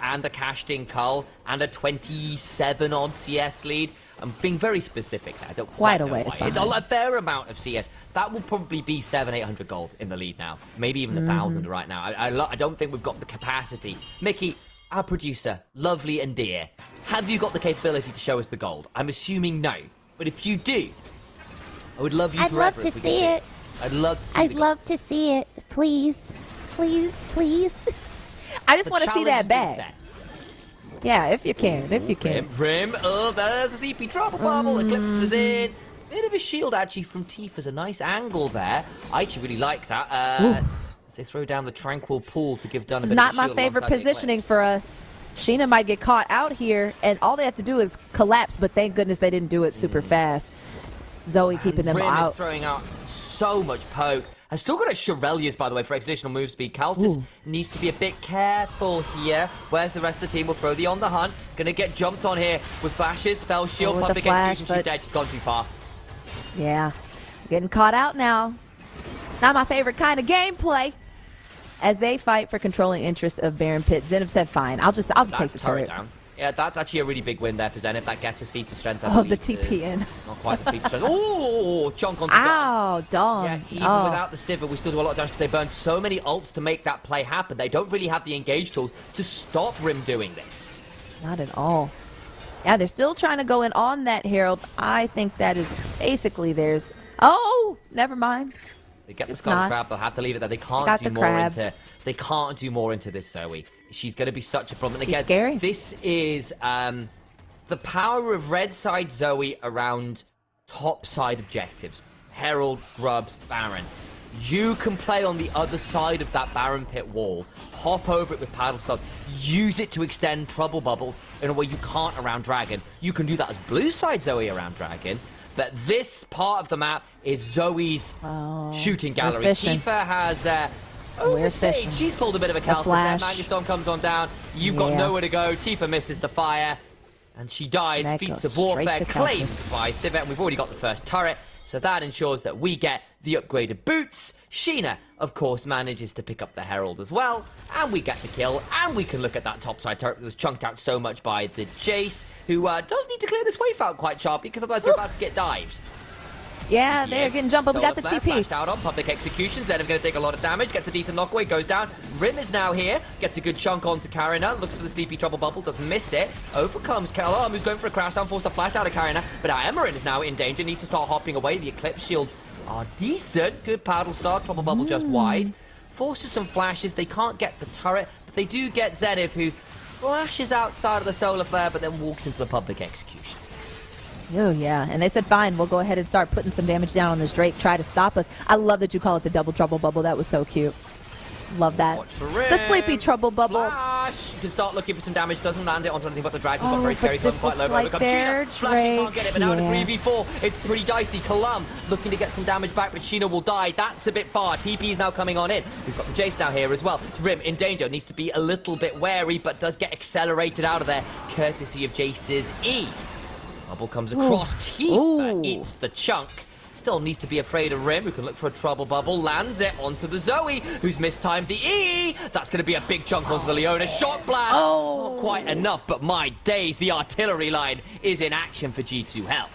and a cashed in Cull and a 27 odd CS lead. I'm being very specific there. I don't Quite quite a know ways why. It's behind. a fair amount of CS. That will probably be 700-800 gold in the lead now. Maybe even 1,000 right now. I don't think we've got the capacity. Mickey, our producer, lovely and dear, have you got the capability to show us the gold? I'm assuming no. But if you do, I would love you I'd forever love to if we could see it. I'd love to see I'd the gold. love to see it. Please. Please, please. I just The want to see challenge that has been bag. set. Yeah, if you can. If you can. Rim. Oh, there's a sleepy trouble bubble. Eclipse is in. Bit of a shield actually from Tifa's. A nice angle there. I actually really like that. As they throw down the tranquil pool to give Dunn This a is bit not of a my shield favorite alongside the positioning Eclipse. for us. Sheena might get caught out here, and all they have to do is collapse, but thank goodness they didn't do it super fast. Zoe keeping them Rim out. is throwing out so much poke. Has still got a Shirelius, by the way, for additional move speed. Kaltus needs to be a bit careful here. Where's the rest of the team? We'll throw the on the hunt. Gonna get jumped on here with flashes, spell shield, with the public flash, execution. She's but- dead. She's gone too far. Yeah, getting caught out now. Not my favorite kind of gameplay. As they fight for controlling interest of Baron Pit, Zenith said, "Fine, I'll just take That's the turret." down. Yeah, that's actually a really big win there for Zenith. That gets his feet to strength. I Oh, the believe. TP in. Not quite the feet to strength. Oh, chunk onto Dawn. Ow, Dawn. Yeah, even Oh. without the Sivir, we still do a lot of damage because they burn so many ults to make that play happen. They don't really have the engage tools to stop Rim doing this. Not at all. Yeah, they're still trying to go in on that Herald. I think that is basically theirs. Oh, never mind. They get the It's Skull not. Crab. They'll have to leave it there. They can't got do the more crab. into. They can't do more into this Zoe. She's going to be such a problem. And She's again, scary. This is the power of red side Zoe around top side objectives. Herald, Grubs, Baron. You can play on the other side of that Baron Pit wall, hop over it with paddle stars, use it to extend trouble bubbles in a way you can't around Dragon. You can do that as blue side Zoe around Dragon, but this part of the map is Zoe's shooting gallery. fishing. Tifa has We're overstayed. fishing. She's pulled a bit of a Kaltus. flash. Magnustorm comes on down. You've got Yeah. nowhere to go. Tifa misses the fire. And she dies. That Feats goes of warfare straight to claimed Kaltus. by Civet. And we've already got the first turret. So that ensures that we get the upgraded boots. Sheena, of course, manages to pick up the Herald as well. And we get the kill. And we can look at that topside turret that was chunked out so much by the Jace, who does need to clear this wave out quite sharply because otherwise they're about to get dived. Yeah, they're getting jumped, but we got the Solar TP. Flare flashed out on public execution. Zenith going to take a lot of damage. Gets a decent knockaway. Goes down. Rim is now here. Gets a good chunk onto Karina. Looks for the sleepy trouble bubble. Does miss it. Overcomes Kalam, who's going for a crash down. Forced to flash out of Karina. But now Emerin is now in danger. Needs to start hopping away. The Eclipse shields are decent. Good paddle start. Trouble bubble just wide. Forces some flashes. They can't get the turret. But they do get Zenith, who flashes outside of the solar flare, but then walks into the public execution. Oh, yeah. And they said, fine, we'll go ahead and start putting some damage down on this Drake. Try to stop us. I love that you call it the double trouble bubble. That was so cute. Love that. Watch for Rim. The sleepy trouble bubble. Flash! You can start looking for some damage. Doesn't land it onto anything but the dragon. But Oh, very but scary. this Quite low. looks like Overcomes their Sheena. Flashing can't Drake, get it, but now in a yeah. 3v4. It's pretty dicey. Kalam looking to get some damage back, but Sheena will die. That's a bit far. TP is now coming on in. We've got the Jace now here as well. Rim in danger. Needs to be a little bit wary, but does get accelerated out of there, courtesy of Jace's E. Bubble comes across. Tifa Ooh. eats the chunk. Still needs to be afraid of Rim, who can look for a trouble bubble. Lands it onto the Zoe, who's mistimed the E. That's going to be a big chunk onto the Leona. Shock blast. Oh. Not quite enough, but my days, the artillery line is in action for G2 HEL.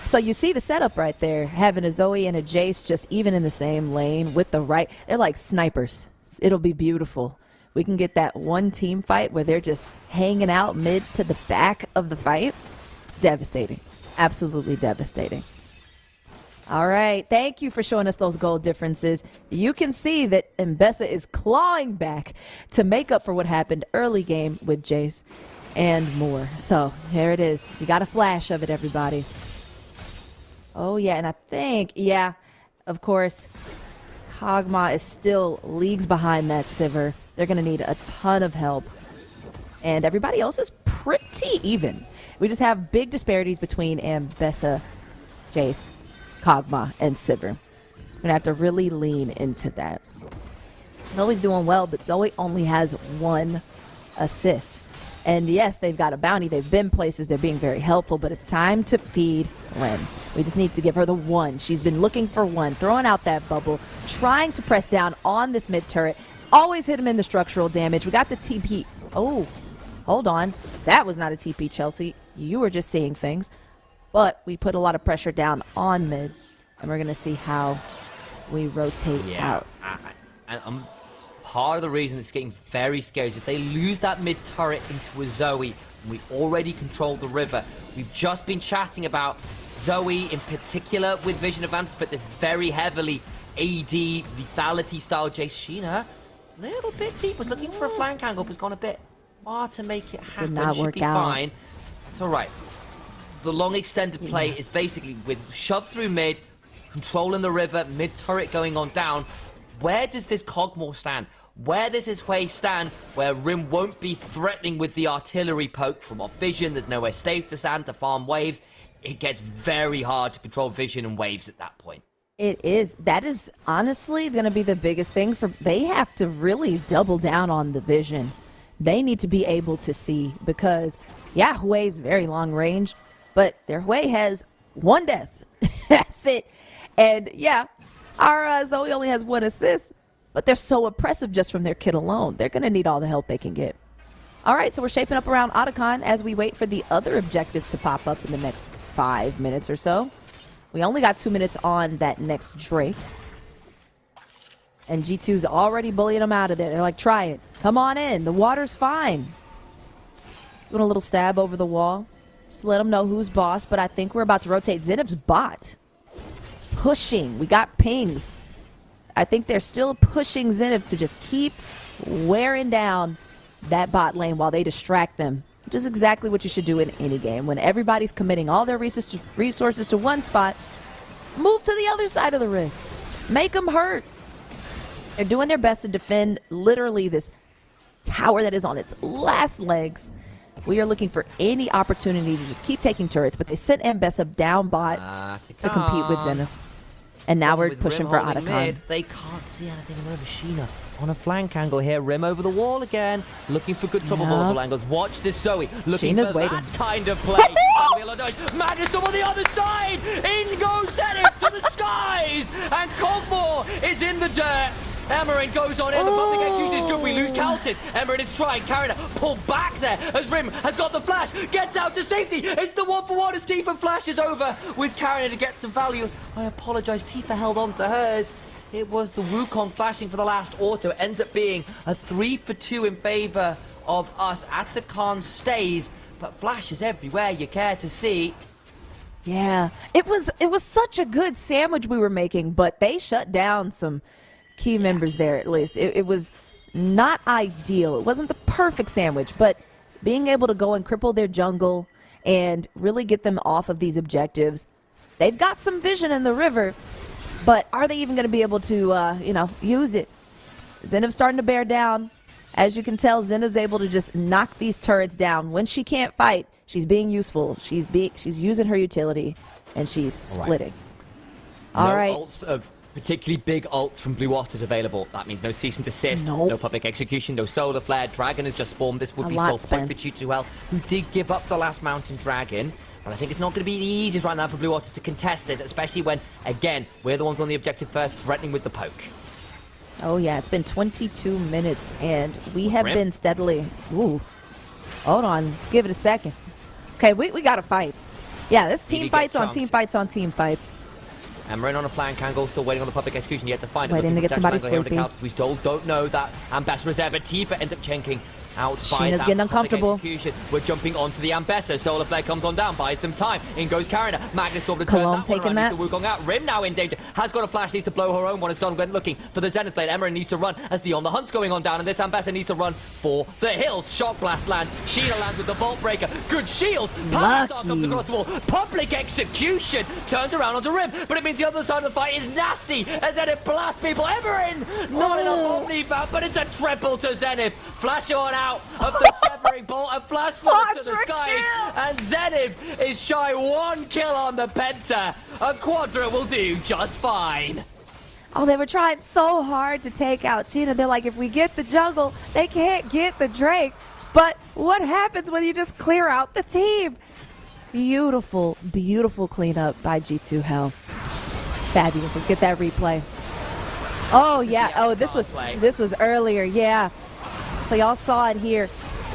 So you see the setup right there. Having a Zoe and a Jace just even in the same lane with the right. They're like snipers. It'll be beautiful. We can get that one team fight where they're just hanging out mid to the back of the fight. Devastating. Absolutely devastating. All right. Thank you for showing us those goal differences. You can see that Mbessa is clawing back to make up for what happened early game with Jace and more. So here it is. You got a flash of it, everybody. Oh, yeah, and I think, yeah, of course, Kog'Maw is still leagues behind that Sivir. They're going to need a ton of help. And everybody else is pretty even. We just have big disparities between Ambessa, Jace, Kog'Maw, and Sivir. We're going to have to really lean into that. Zoe's doing well, but Zoe only has 1 assist. And yes, they've got a bounty. They've been places. They're being very helpful, but it's time to feed Ren. We just need to give her the 1. She's been looking for 1, throwing out that bubble, trying to press down on this mid turret. Always hit him in the structural damage. We got the TP. Oh, hold on. That was not a TP, Chelsea. You were just seeing things. But we put a lot of pressure down on mid, and we're going to see how we rotate out. And part of the reason it's getting very scary is if they lose that mid turret into a Zoe, and we already control the river. We've just been chatting about Zoe in particular with vision advantage, but this very heavily AD lethality style Jace Sheena. A little bit deep, was looking for a flank angle, but has gone a bit far to make it happen. Did not Should work be out. fine. It's all right. The long extended play is basically with shove through mid, controlling the river, mid turret going on down. Where does this Kog'Maw stand? Where does his way stand where Rim won't be threatening with the artillery poke from off vision? There's nowhere safe to stand to farm waves. It gets very hard to control vision and waves at that point. It is. That is honestly going to be the biggest thing. They have to really double down on the vision. They need to be able to see because, yeah, Hui's very long range, but their Hui has 1 death. That's it. And, yeah, our Zoe only has 1 assist. But they're so oppressive just from their kit alone. They're going to need all the help they can get. All right, so we're shaping up around Otacon as we wait for the other objectives to pop up in the next 5 minutes or so. We only got 2 minutes on that next Drake. And G2's already bullying them out of there. They're like, try it. Come on in. The water's fine. Doing a little stab over the wall. Just let them know who's boss. But I think we're about to rotate Zenith's bot. Pushing. We got pings. I think they're still pushing Zenith to just keep wearing down that bot lane while they distract them, which is exactly what you should do in any game. When everybody's committing all their resources to one spot, move to the other side of the rift. Make them hurt. They're doing their best to defend literally this tower that is on its last legs. We are looking for any opportunity to just keep taking turrets, but they sent Ambessa down bot to compete with Zenith. And now we're pushing for Otacon. They can't see anything over Sheena on a flank angle here. Rim over the wall again, looking for good trouble multiple angles. Watch this Zoe, looking Sheena's for waiting. that kind of play. Madness on the other side. In goes Zenith to the skies, and Kog'Maw is in the dirt. Emerin goes on in, the public execution is good, we lose Countess. Emerin is trying, Karina pulled back there as Rim has got the flash, gets out to safety. It's the 1-for-1 as Tifa flashes over with Karina to get some value. I apologize, Tifa held on to hers. It was the Wukong flashing for the last auto. It ends up being a 3-for-2 in favor of us. Atacon stays, but flashes everywhere you care to see. Yeah, it was such a good sandwich we were making, but they shut down some key members there at least. It was not ideal. It wasn't the perfect sandwich, but being able to go and cripple their jungle and really get them off of these objectives. They've got some vision in the river, but are they even going to be able to, use it? Zenith's starting to bear down. As you can tell, Zenith's able to just knock these turrets down. When she can't fight, she's being useful. She's using her utility, and she's splitting. All right. Ults of particularly big ults from Blue Otters available. That means no cease and desist, no public execution, no solar flare. Dragon has just spawned. This would be soul point for G2L, who did give up the last mountain dragon. But I think it's not going to be the easiest right now for Blue Otters to contest this, especially when, again, we're the ones on the objective first, threatening with the poke. Oh, yeah, it's been 22 minutes, and we have been steadily... Ooh, hold on. Let's give it a second. Okay, we got to fight. Yeah, this team fights on team fights on team fights. Emerin on a flank angle, still waiting on the public execution yet to find it. Waiting to get somebody sleepy. We still don't know that Ambassador's there, but Tifa ends up chenking out by Sheena's that getting public uncomfortable. execution. We're jumping onto the Ambessa. Solar Flare comes on down, buys them time. In goes Karina. Magnus sort of turn Cologne that taking one around. that. Needs to Wukong out. Rim now in danger. Has got a flash, needs to blow her own one. It's done. Went looking for the Zenith Blade. Emerin needs to run as the On the Hunt's going on down. And this Ambessa needs to run for the hills. Shock Blast lands. Sheena lands with the Vault Breaker. Good shield. Power Star comes across the wall. Public execution. Turns around onto Rim. But it means the other side of the fight is nasty as Zenith blasts people. Emerin! Not enough Omni Bat, but it's a triple to Zenith. Flash on out of the severing bolt. A flash forward to the skies. And Zenith is shy 1 kill on the Penta. A Quadra will do just fine. Oh, they were trying so hard to take out Sheena. They're like, if we get the jungle, they can't get the Drake. But what happens when you just clear out the team? Beautiful, beautiful cleanup by G2 HEL. Fabulous. Let's get that replay. Oh, yeah. Oh, this was earlier. Yeah. So y'all saw it here.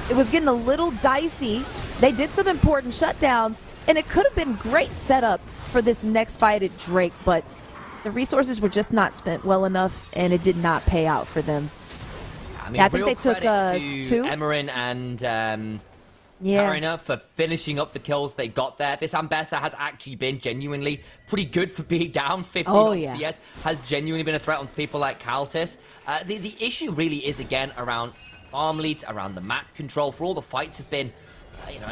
It was getting a little dicey. They did some important shutdowns, and it could have been great setup for this next fight at Drake, but the resources were just not spent well enough, and it did not pay out for them. I mean, Yeah, I think real they took credit to 2. Emerin and Yeah. Karina for finishing up the kills they got there. This Ambessa has actually been genuinely pretty good for being down 15 on yeah. CS. Has genuinely been a threat on people like Kaltis. The issue really is, again, around farm leads, around the map control. For all the fights have been,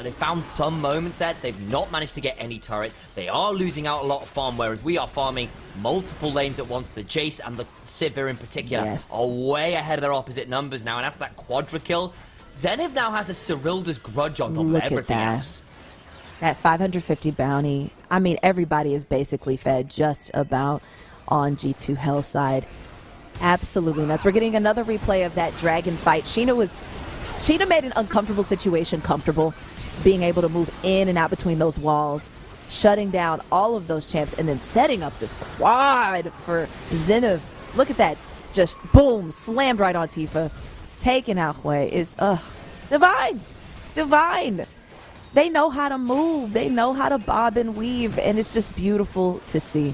they found some moments there. They've not managed to get any turrets. They are losing out a lot of farm, whereas we are farming multiple lanes at once. The Jace and the Sivir in particular are way ahead of their opposite numbers now. And after that Quadra kill, Zenith now has a Cyrilda's grudge on top of everything else. That 550 bounty. I mean, everybody is basically fed just about on G2 HEL side. Absolutely nuts. We're getting another replay of that dragon fight. Sheena made an uncomfortable situation comfortable, being able to move in and out between those walls, shutting down all of those champs, and then setting up this quad for Zenith. Look at that. Just boom, slammed right on Tifa. Taking out Hui is divine. Divine. They know how to move. They know how to bob and weave, and it's just beautiful to see.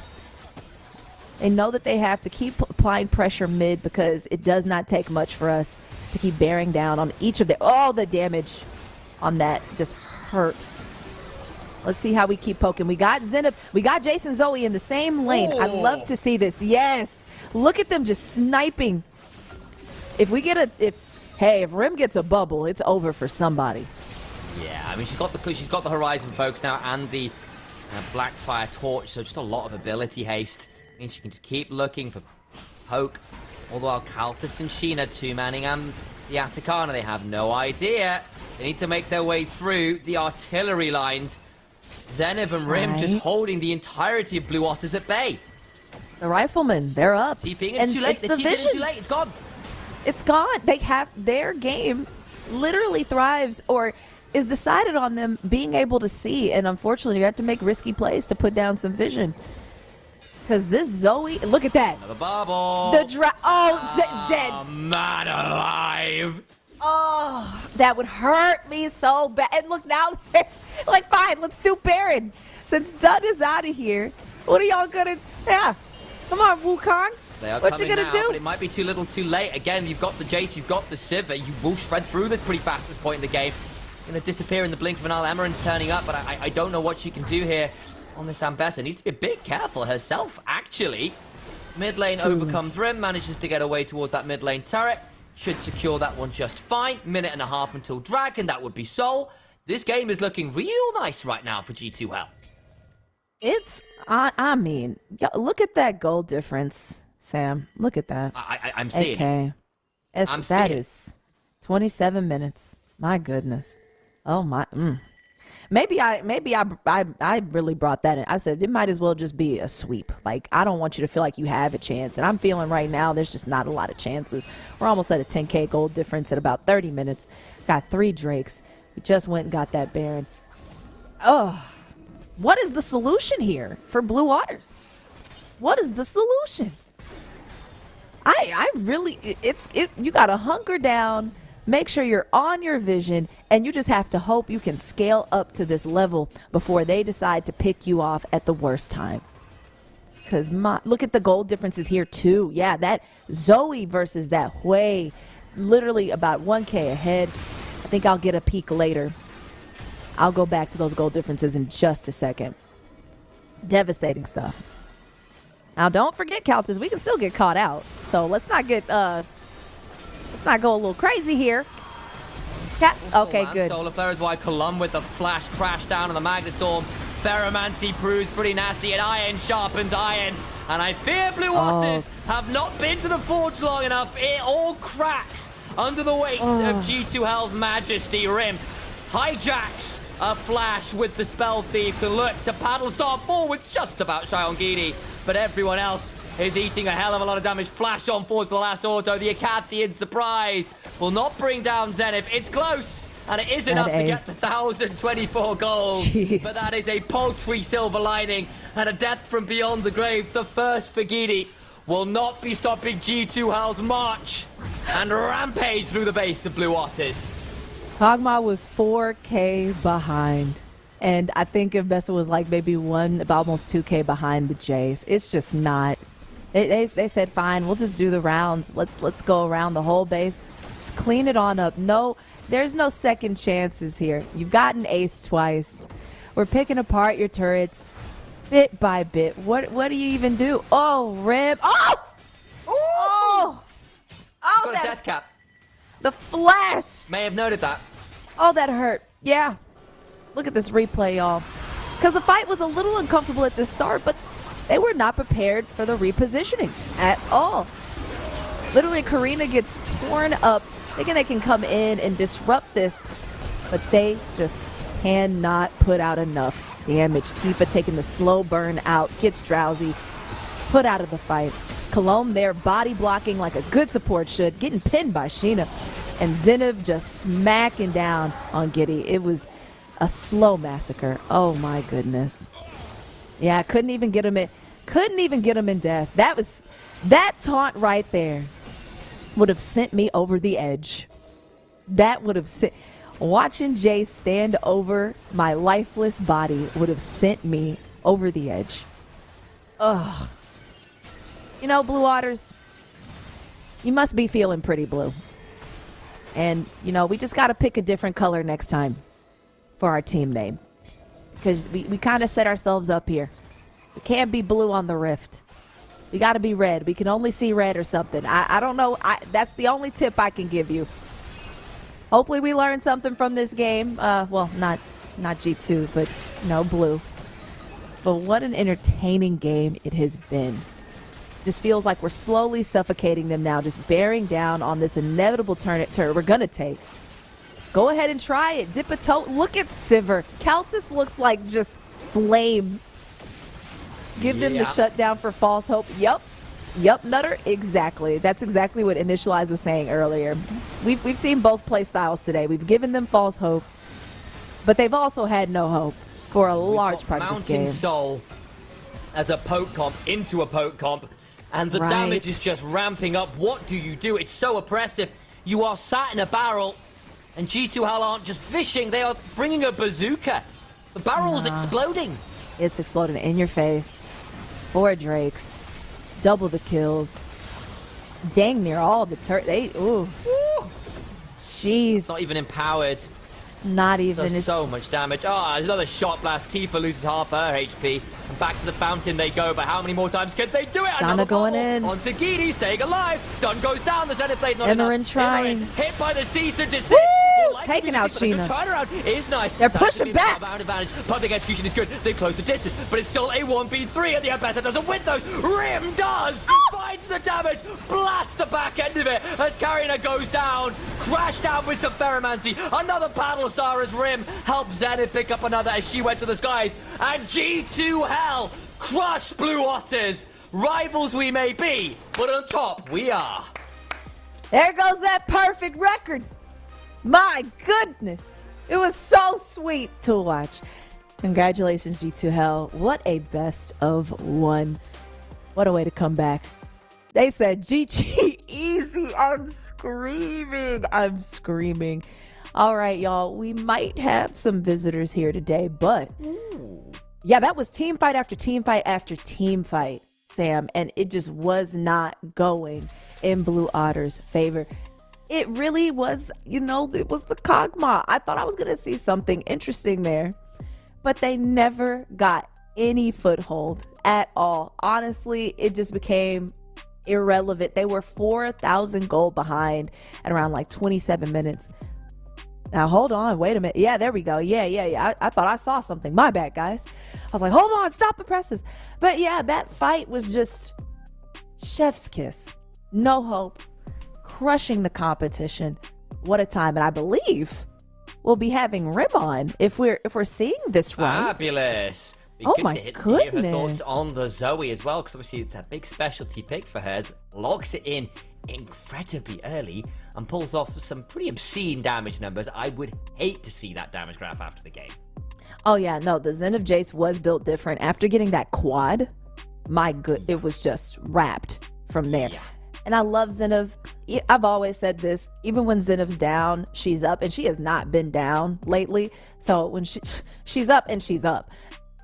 They know that they have to keep applying pressure mid because it does not take much for us to keep bearing down on each of their... All the damage on that just hurt. Let's see how we keep poking. We got Zenith. We got Jason Zoe in the same lane. I love to see this. Yes. Look at them just sniping. If Rim gets a bubble, it's over for somebody. Yeah, I mean, she's got the Horizon Focus now and the Blackfire Torch, so just a lot of ability haste. I mean, she can just keep looking for poke. All the while, Kaltis and Sheena two-manning and the Atacana, they have no idea. They need to make their way through the artillery lines. Zenith and Rim just holding the entirety of Blue Otters at bay. The Riflemen, they're up. TPing it too late. It's the vision. Too late. It's gone. It's gone. They have their game literally thrives or is decided on them being able to see, and unfortunately you have to make risky plays to put down some vision. Because this Zoe, look at that. Another bubble. Dead. Man alive. Oh, that would hurt me so bad. And look, now they're like, fine, let's do Baron. Since Dunn is out of here, what are y'all gonna, come on, Wukong. What you gonna do? But it might be too little too late. Again, you've got the Jace, you've got the Sivir. You will shred through this pretty fast at this point in the game. Gonna disappear in the blink of an eye. Emeren's turning up, but I don't know what she can do here on this Ambessa. Needs to be a bit careful herself, actually. Mid lane overcomes Rim, manages to get away towards that mid lane turret. Should secure that one just fine. Minute and a half until drag, and that would be Soul. This game is looking real nice right now for G2 HEL. It's, I mean, look at that goal difference, Sam. Look at that. I'm seeing it. That is 27 minutes. My goodness. Oh my. Maybe I really brought that in. I said it might as well just be a sweep. Like, I don't want you to feel like you have a chance. And I'm feeling right now there's just not a lot of chances. We're almost at a 10K goal difference at about 30 minutes. Got 3 Drakes. We just went and got that Baron. Oh, what is the solution here for Blue Otters? What is the solution? I really, you got to hunker down, make sure you're on your vision, and you just have to hope you can scale up to this level before they decide to pick you off at the worst time. Because look at the goal differences here too. Yeah, that Zoe versus that Hui. literally about 1K ahead. I think I'll get a peek later. I'll go back to those goal differences in just a second. Devastating stuff. Now, don't forget, Caltas, we can still get caught out. So let's not go a little crazy here. Okay, good. Solar Flare is why Colum with the flash crash down on the Magnet Storm. Ferromancy proves pretty nasty, and iron sharpens iron. And I fear Blue Waters have not been to the Forge long enough. It all cracks under the weight of G2 Hell's Majesty. Rim hijacks a flash with the Spell Thief to look to paddle start forwards, just about shy on Gidi. But everyone else is eating a hell of a lot of damage. Flash on forward to the last auto. The Acathian surprise will not bring down Zenith. It's close, and it is enough to get the 1,024 gold. Jeez. But that is a paltry silver lining and a death from beyond the grave. The first for Gidi will not be stopping G2 Hell's march and rampage through the base of Blue Otters. Kog'Maw was 4K behind. And I think Mbessa was like maybe about almost 2K behind the Jays. It's just not. They said, fine, we'll just do the rounds. Let's go around the whole base. Just clean it on up. No, there's no second chances here. You've gotten ace twice. We're picking apart your turrets bit by bit. What do you even do? Oh, Rim. Oh! Oh! Oh, Got a death cap. The flash! May have noted that. Oh, that hurt. Yeah. Look at this replay, y'all. Because the fight was a little uncomfortable at the start, but they were not prepared for the repositioning at all. Literally, Karina gets torn up, thinking they can come in and disrupt this, but they just cannot put out enough damage. Tifa taking the slow burn out, gets drowsy, put out of the fight. Cologne there, body blocking like a good support should, getting pinned by Sheena. And Zenith just smacking down on Giddy. It was a slow massacre. Oh my goodness. Yeah, couldn't even get him in death. That taunt right there would have sent me over the edge. That would have sent, watching Jay stand over my lifeless body would have sent me over the edge. Ugh. You know, Blue Otters, you must be feeling pretty blue. And, you know, we just got to pick a different color next time for our team name. Because we kind of set ourselves up here. We can't be blue on the Rift. We got to be red. We can only see red or something. I don't know. That's the only tip I can give you. Hopefully we learn something from this game. Well, not G2, but, you know, blue. But what an entertaining game it has been. Just feels like we're slowly suffocating them now, just bearing down on this inevitable turn we're going to take. Go ahead and try it. Dip a toe. Look at Sivir. Caltus looks like just flames. Give them the shutdown for false hope. Yup, Nutter. Exactly. That's exactly what Initialize was saying earlier. We've seen both play styles today. We've given them false hope, but they've also had no hope for a large part of this game. Mountain Soul as a poke comp into a poke comp. And the damage is just ramping up. What do you do? It's so oppressive. You are sat in a barrel, and G2 Hell aren't just fishing. They are bringing a bazooka. The barrel's exploding. It's exploding in your face. 4 Drakes. Double the kills. Dang near all the ooh. Jeez. It's not even empowered. It's not even. Does so much damage. Oh, another shot blast. Tifa loses half her HP. And back to the fountain they go. But how many more times can they do it? Donna going in. Onto Gidi, staying alive. Dunn goes down. The Zenith Blade not Imorin enough. trying. Imorin hit by the cease and desist. Taking out Sheena. The turnaround is nice. They're pushing back. Advantage. Public execution is good. They close the distance, but it's still a 1v3, and the Ambassador doesn't win those. Rim does. Finds the damage. Blasts the back end of it as Karina goes down. Crashed down with some Ferromancy. Another Battle Star as Rim helps Zenith pick up another as she went to the skies. And G2 Hell crush Blue Otters. Rivals we may be, but on top we are. There goes that perfect record. My goodness. It was so sweet to watch. Congratulations, G2 Hell. What a best of one. What a way to come back. They said GG easy. I'm screaming. All right, y'all. We might have some visitors here today, but yeah, that was team fight after team fight after team fight, Sam, and it just was not going in Blue Otter's favor. It really was, it was the Kog'Maw. I thought I was going to see something interesting there, but they never got any foothold at all. Honestly, it just became irrelevant. They were 4,000 gold behind at around like 27 minutes. Now, hold on. Wait a minute. Yeah, there we go. Yeah. I thought I saw something. My bad, guys. I was like, hold on. Stop the presses. But yeah, that fight was just chef's kiss. No hope. Crushing the competition. What a time. And I believe we'll be having Rim on if we're seeing this right. Fabulous. Be Oh good my to hear her goodness. thoughts on the Zoe as well, because obviously it's a big specialty pick for hers. Locks it in incredibly early and pulls off some pretty obscene damage numbers. I would hate to see that damage graph after the game. Oh yeah, no, the Zen of Jace was built different. After getting that quad, it was just wrapped from there. Yeah. And I love Zenov. I've always said this, even when Zenov's down, she's up, and she has not been down lately. So when she's up and she's up.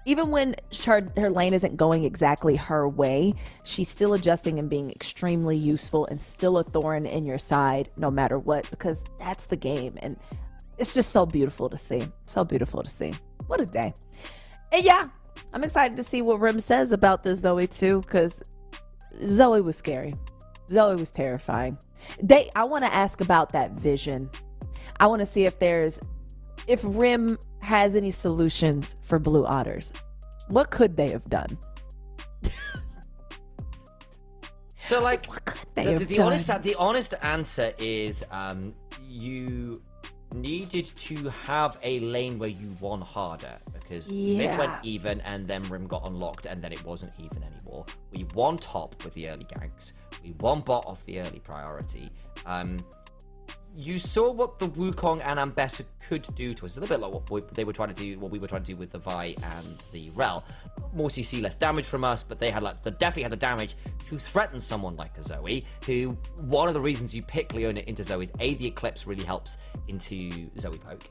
Even when her lane isn't going exactly her way, she's still adjusting and being extremely useful and still a thorn in your side no matter what, because that's the game. And it's just so beautiful to see. So beautiful to see. What a day. And yeah, I'm excited to see what Rim says about this Zoe too, because Zoe was scary. Zoe was terrifying. I want to ask about that vision. I want to see if Rim has any solutions for blue otters. What could they have done? So, like, What could they have the done? honest answer is you needed to have a lane where you won harder, because mid went even and then Rim got unlocked and then it wasn't even anymore. We won top with the early ganks. We won bot off the early priority. You saw what the Wukong and Ambessa could do to us. A little bit like what we were trying to do with the Vi and the Rel. More CC, less damage from us, but they definitely had the damage to threaten someone like a Zoe, who, one of the reasons you pick Leona into Zoe is A, the Eclipse really helps into Zoe poke.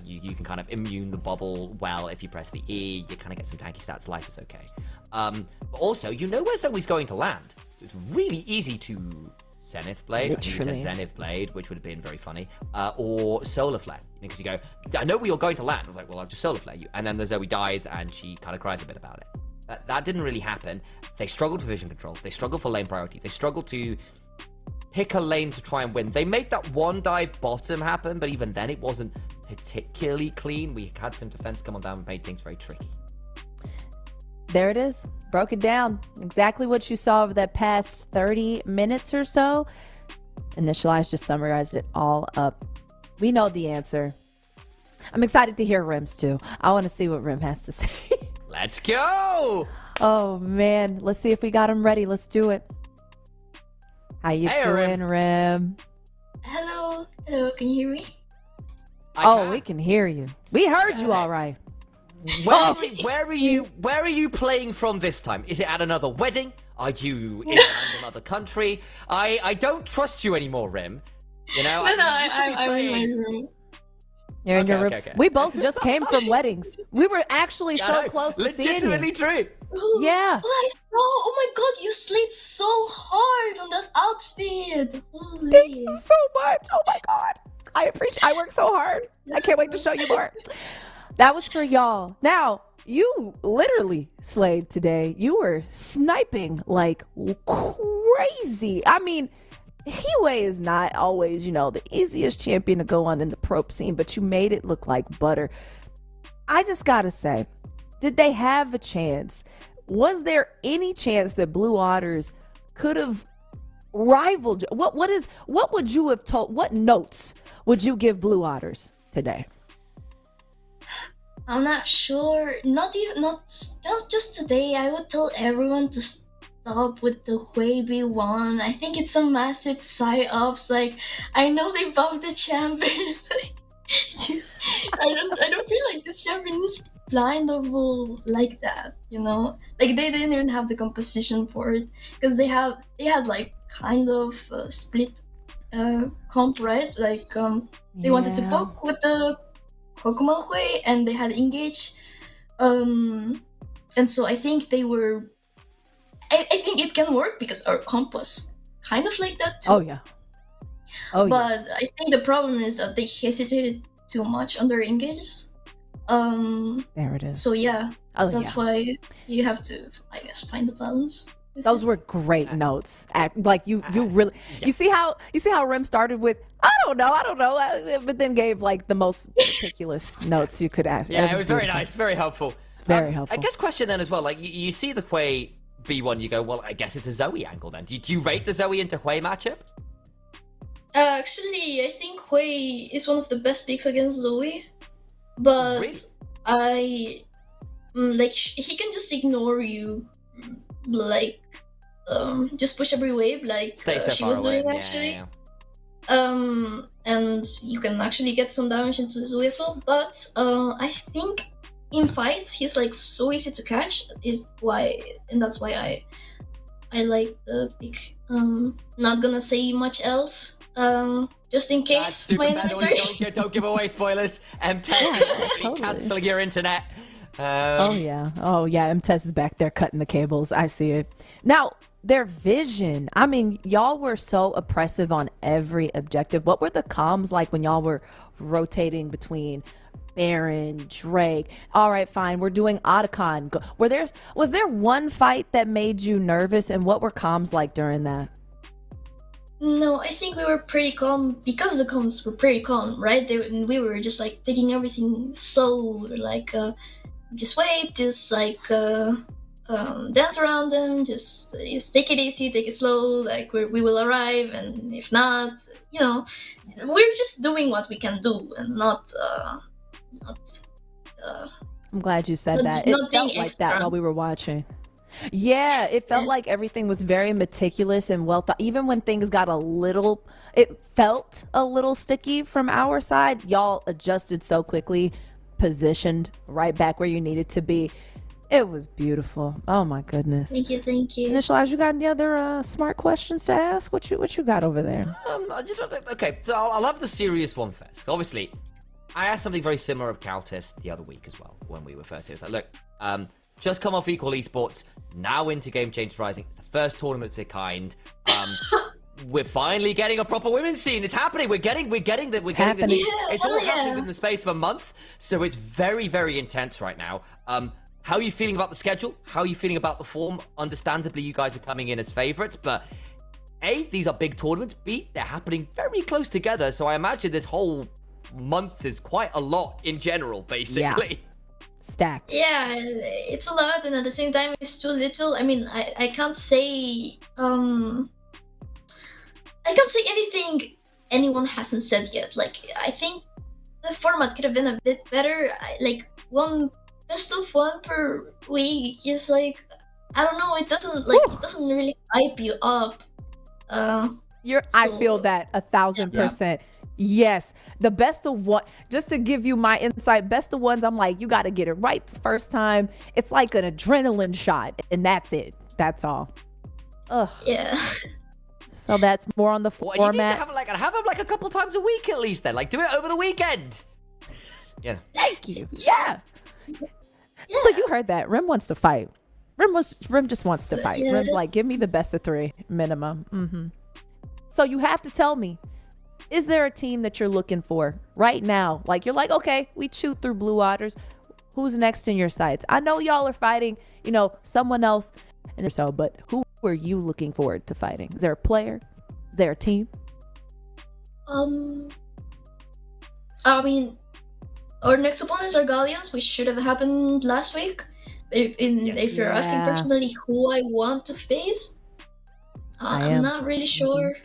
You can kind of immune the bubble well if you press the E, you kind of get some tanky stats, life is okay. But also, you know where Zoe's going to land. So it's really easy to Zenith Blade, Literally. I think you said Zenith Blade, which would have been very funny, or Solar Flare, because you go, I know where you're going to land. I was like, well, I'll just Solar Flare you, and then the Zoe dies, and she kind of cries a bit about it. That didn't really happen. They struggled for vision control. They struggled for lane priority. They struggled to pick a lane to try and win. They made that one dive bottom happen, but even then it wasn't particularly clean. We had some defense come on down and made things very tricky. There it is. Broke it down. Exactly what you saw over that past 30 minutes or so. Initialized just summarized it all up. We know the answer. I'm excited to hear Rim's too. I want to see what Rim has to say. Let's go! Oh man, let's see if we got him ready. Let's do it. How you Hey, doing, Rim? Hello, can you hear me? We can hear you. We heard you all right. Where are you playing from this time? Is it at another wedding? Are you in another country? I don't trust you anymore, Rim. You know? No, I'm in my room. You're in your room. Okay. We both just came from weddings. We were actually so close to seeing Legitimately you. true. Yeah. Oh my god, you slayed so hard on that outfit. Holy. Thank you so much. Oh my God. I work so hard. I can't wait to show you more. That was for y'all. Now, you literally slayed today. You were sniping like crazy. I mean, Hiwei is not always, the easiest champion to go on in the prop scene, but you made it look like butter. I just gotta say, did they have a chance? Was there any chance that Blue Otters could have rivaled you? What would you have told? What notes would you give Blue Otters today? I'm not sure. Not just today. I would tell everyone to stop with the Huibi one. I think it's a massive psyops. Like, I know they buffed the champion. I don't feel like this champion is blindable like that. Like they didn't even have the composition for it, because they had like kind of split comp, right? Like they wanted to poke with the Kokomo Hui, and they had engage, and so I think they were. I think it can work because our comp was kind of like that too. Oh yeah. Oh, But I think the problem is that they hesitated too much on their engages. There it is. So yeah, Oh, that's why you have to, I guess, find the balance. with Those it. were great notes. Like you really. You see how Rim started with I don't know, but then gave like the most meticulous notes you could ask. Yeah, it was very nice, very helpful. It's very helpful. I guess question then as well, like you see the Hui B1, you go, well, I guess it's a Zoe angle then. Do you rate the Zoe into Hui matchup? Actually, I think Hui is one of the best picks against Zoe, but Really? he can just ignore you, like just push every wave like Stay so she far was away. doing actually. And you can actually get some damage into Zoe as well. But I think in fights he's like so easy to catch. That's why I like the pick. Not gonna say much else. Just in That's case super my fair. anniversary. Don't give away spoilers. totally. Canceling your internet. Oh yeah, M-Test is back there cutting the cables. I see it. Now, their vision. I mean, y'all were so oppressive on every objective. What were the comms like when y'all were rotating between Baron, Drake? All right, fine. We're doing Otacon. Was there one fight that made you nervous, and what were comms like during that? No, I think we were pretty calm because the comms were pretty calm, right? We were just like taking everything slow, like just wait, just like dance around them, just take it easy, take it slow, like we will arrive, and if not, we're just doing what we can do and not I'm glad you said that. not It being felt like extra. that while we were watching. Yeah, it felt like everything was very meticulous and well thought. Even when things got it felt a little sticky from our side, y'all adjusted so quickly, positioned right back where you needed to be. It was beautiful. Oh my goodness. Thank you. Initialize, you got any other smart questions to ask? What you got over there? Okay, so I'll have the serious one first. Obviously, I asked something very similar of Countess the other week as well when we were first here. It was like, look, just come off Equal Esports, now into Game Change Rising. It's the first tournament of its kind. We're finally getting a proper women's scene. It's happening. We're getting this. happening. It's all Yeah. happening in the space of a month. So it's very, very intense right now. How are you feeling about the schedule? How are you feeling about the form? Understandably, you guys are coming in as favorites, but A, these are big tournaments. B, they're happening very close together. So I imagine this whole month is quite a lot in general, basically. Stacked. Yeah, it's a lot, and at the same time, it's too little. I mean, I can't say anything anyone hasn't said yet. Like, I think the format could have been a bit better. Like one best of one per week is like, I don't know. It doesn't really hype you up. I feel that 1,000%. Yes, the best of one. Just to give you my insight, best of ones, I'm like, you got to get it right the first time. It's like an adrenaline shot, and that's it. That's all. Ugh. Yeah. So that's more on the Well, you need to format. have them like a couple times a week at least. Then, like, do it over the weekend. Yeah. Thank you. Yeah. So you heard that. Rim wants to fight. Rim just wants to fight. Yeah. Rim's like, give me the best of 3 minimum. So you have to tell me, is there a team that you're looking for right now? Like, you're like, okay, we chewed through Blue Otters. Who's next in your sights? I know y'all are fighting, someone else and so, but who are you looking forward to fighting? Is there a player? Is there a team? I mean, our next opponents are Galleons, which should have happened last week. If you're asking Yeah. personally who I want to face, I am. I'm not really sure.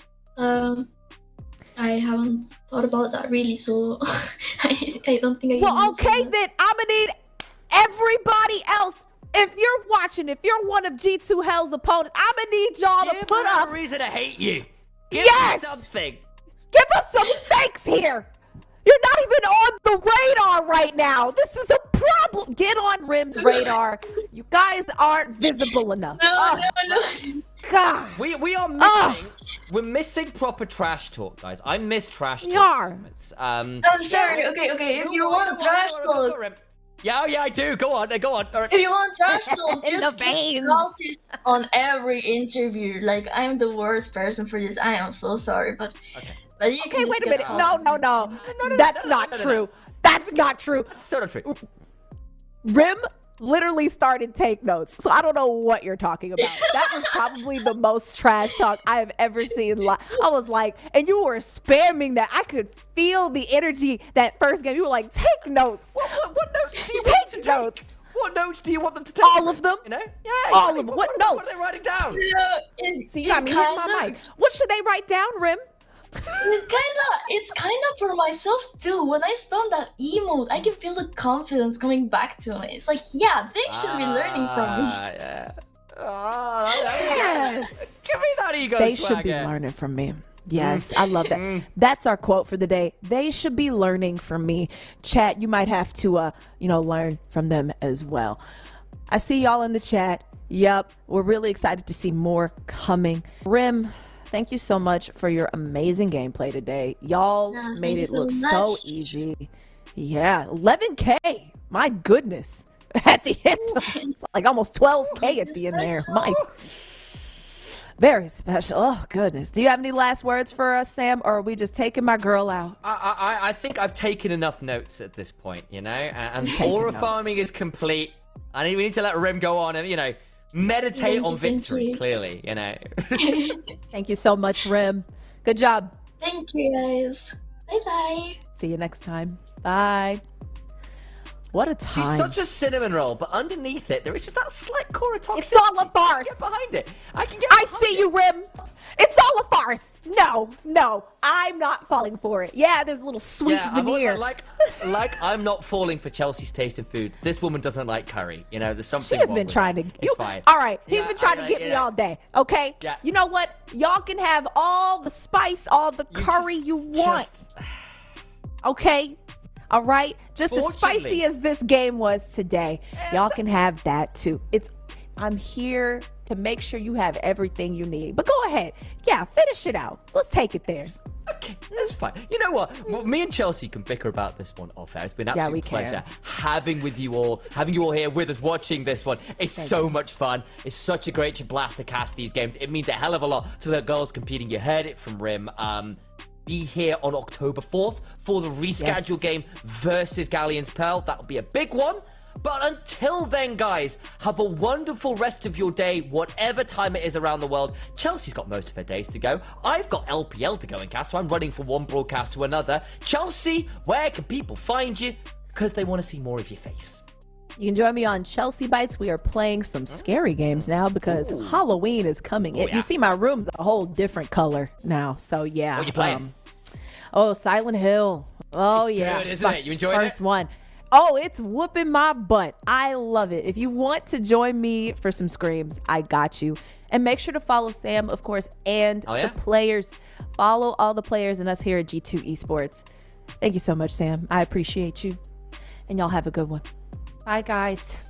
I haven't thought about that really, so I don't think I can Well, answer okay, that. then I'm gonna need everybody else. If you're watching, if you're one of G2 Hell's opponents, I'm gonna need y'all to Give put her up. a reason to hate you. Give Yes! me something. Give us some stakes here. You're not even on the radar right now. This is a problem. Get on Rim's radar. You guys aren't visible enough. No. God. We are missing. We're missing proper trash talk, guys. I miss trash We talk. are. Moments. I'm sorry. Okay. If you want trash talk, Yeah, I do. Go on. All right. if you want trash talk, In the just keep veins. Cultist on every interview. Like, I'm the worst person for this. I am so sorry, but But you Okay, can just wait a get minute. all No, of no, them. no. That's not true. That's not true. So not true. Rim literally started take notes, so I don't know what you're talking about. That was probably the most trash talk I have ever seen. I was like, and you were spamming that. I could feel the energy that first game. You were like, take notes. What notes do you want them to notes. take? What notes do you want them to take? All of them. You know? Yeah. All exactly. of them. What What are notes? they writing down? You know, it, See, you got me hitting my mic. What should they write down, Rim? It's kind of for myself too. When I spam that emote, I can feel the confidence coming back to me. It's like, yeah, they should be learning from me. Yeah. Yes. Give me that ego They should be swagger. learning from me. Yes, I love that. That's our quote for the day. They should be learning from me. Chat, you might have to learn from them as well. I see y'all in the chat. Yep, we're really excited to see more coming. Rim, thank you so much for your amazing gameplay today. Y'all Yeah, made thank it you look so so much. easy. Yeah, 11K. My goodness. At the end, it's like almost 12K at the end there. My very special. Oh goodness. Do you have any last words for us, Sam, or are we just taking my girl out? I think I've taken enough notes at this point, you know, and Taken aura notes. farming is complete. We need to let Rim go on and, meditate Thank on you, thank victory, you. clearly, Thank you so much, Rim. Good job. Thank you guys. Bye bye. See you next time. Bye. What a time. She's such a cinnamon roll, but underneath it, there is just that slight core of toxicity. It's all a farce. Get behind it. I can get I behind see it. you, Rim. It's all a farce. No, I'm not falling for it. Yeah, there's a little sweet I'm veneer. like I'm not falling for Chelsea's taste in food. This woman doesn't like curry. There's something She has wrong been with trying her. to. It's fine. All right, he's Yeah, been trying to get me all day. Okay. Yeah. You know what? Y'all can have all the spice, all the You curry just- you want. just- Okay. All right. Just as Fortunately- spicy as this game was today, y'all can have that too. I'm here to make sure you have everything you need. But go ahead. Yeah, finish it out. Let's take it there. Okay, that's fine. You know what? Well, me and Chelsea can bicker about this one off air. It's been an Yeah, absolute we can. pleasure having you all here with us watching this one. It's so much fun. It's such a great blast to cast these games. It means a hell of a lot to the girls competing. You heard it from Rim. Be here on October 4th for the rescheduled Yes. game versus Galleon's Pearl. That'll be a big one. But until then, guys, have a wonderful rest of your day, whatever time it is around the world. Chelsea's got most of her days to go. I've got LPL to go and cast, so I'm running from one broadcast to another. Chelsea, where can people find you? Because they want to see more of your face. You can join me on Chelsea Bites. We are playing some scary games now because Halloween is coming. yeah. You see, my room's a whole different color now. So yeah. What you playing? Silent Hill. Oh It's yeah, good, isn't my it? You enjoying first it? one. Oh, it's whooping my butt. I love it. If you want to join me for some screams, I got you. And make sure to follow Sam, of course, and Oh, yeah? the players. Follow all the players and us here at G2 Esports. Thank you so much, Sam. I appreciate you. And y'all have a good one. Bye, guys.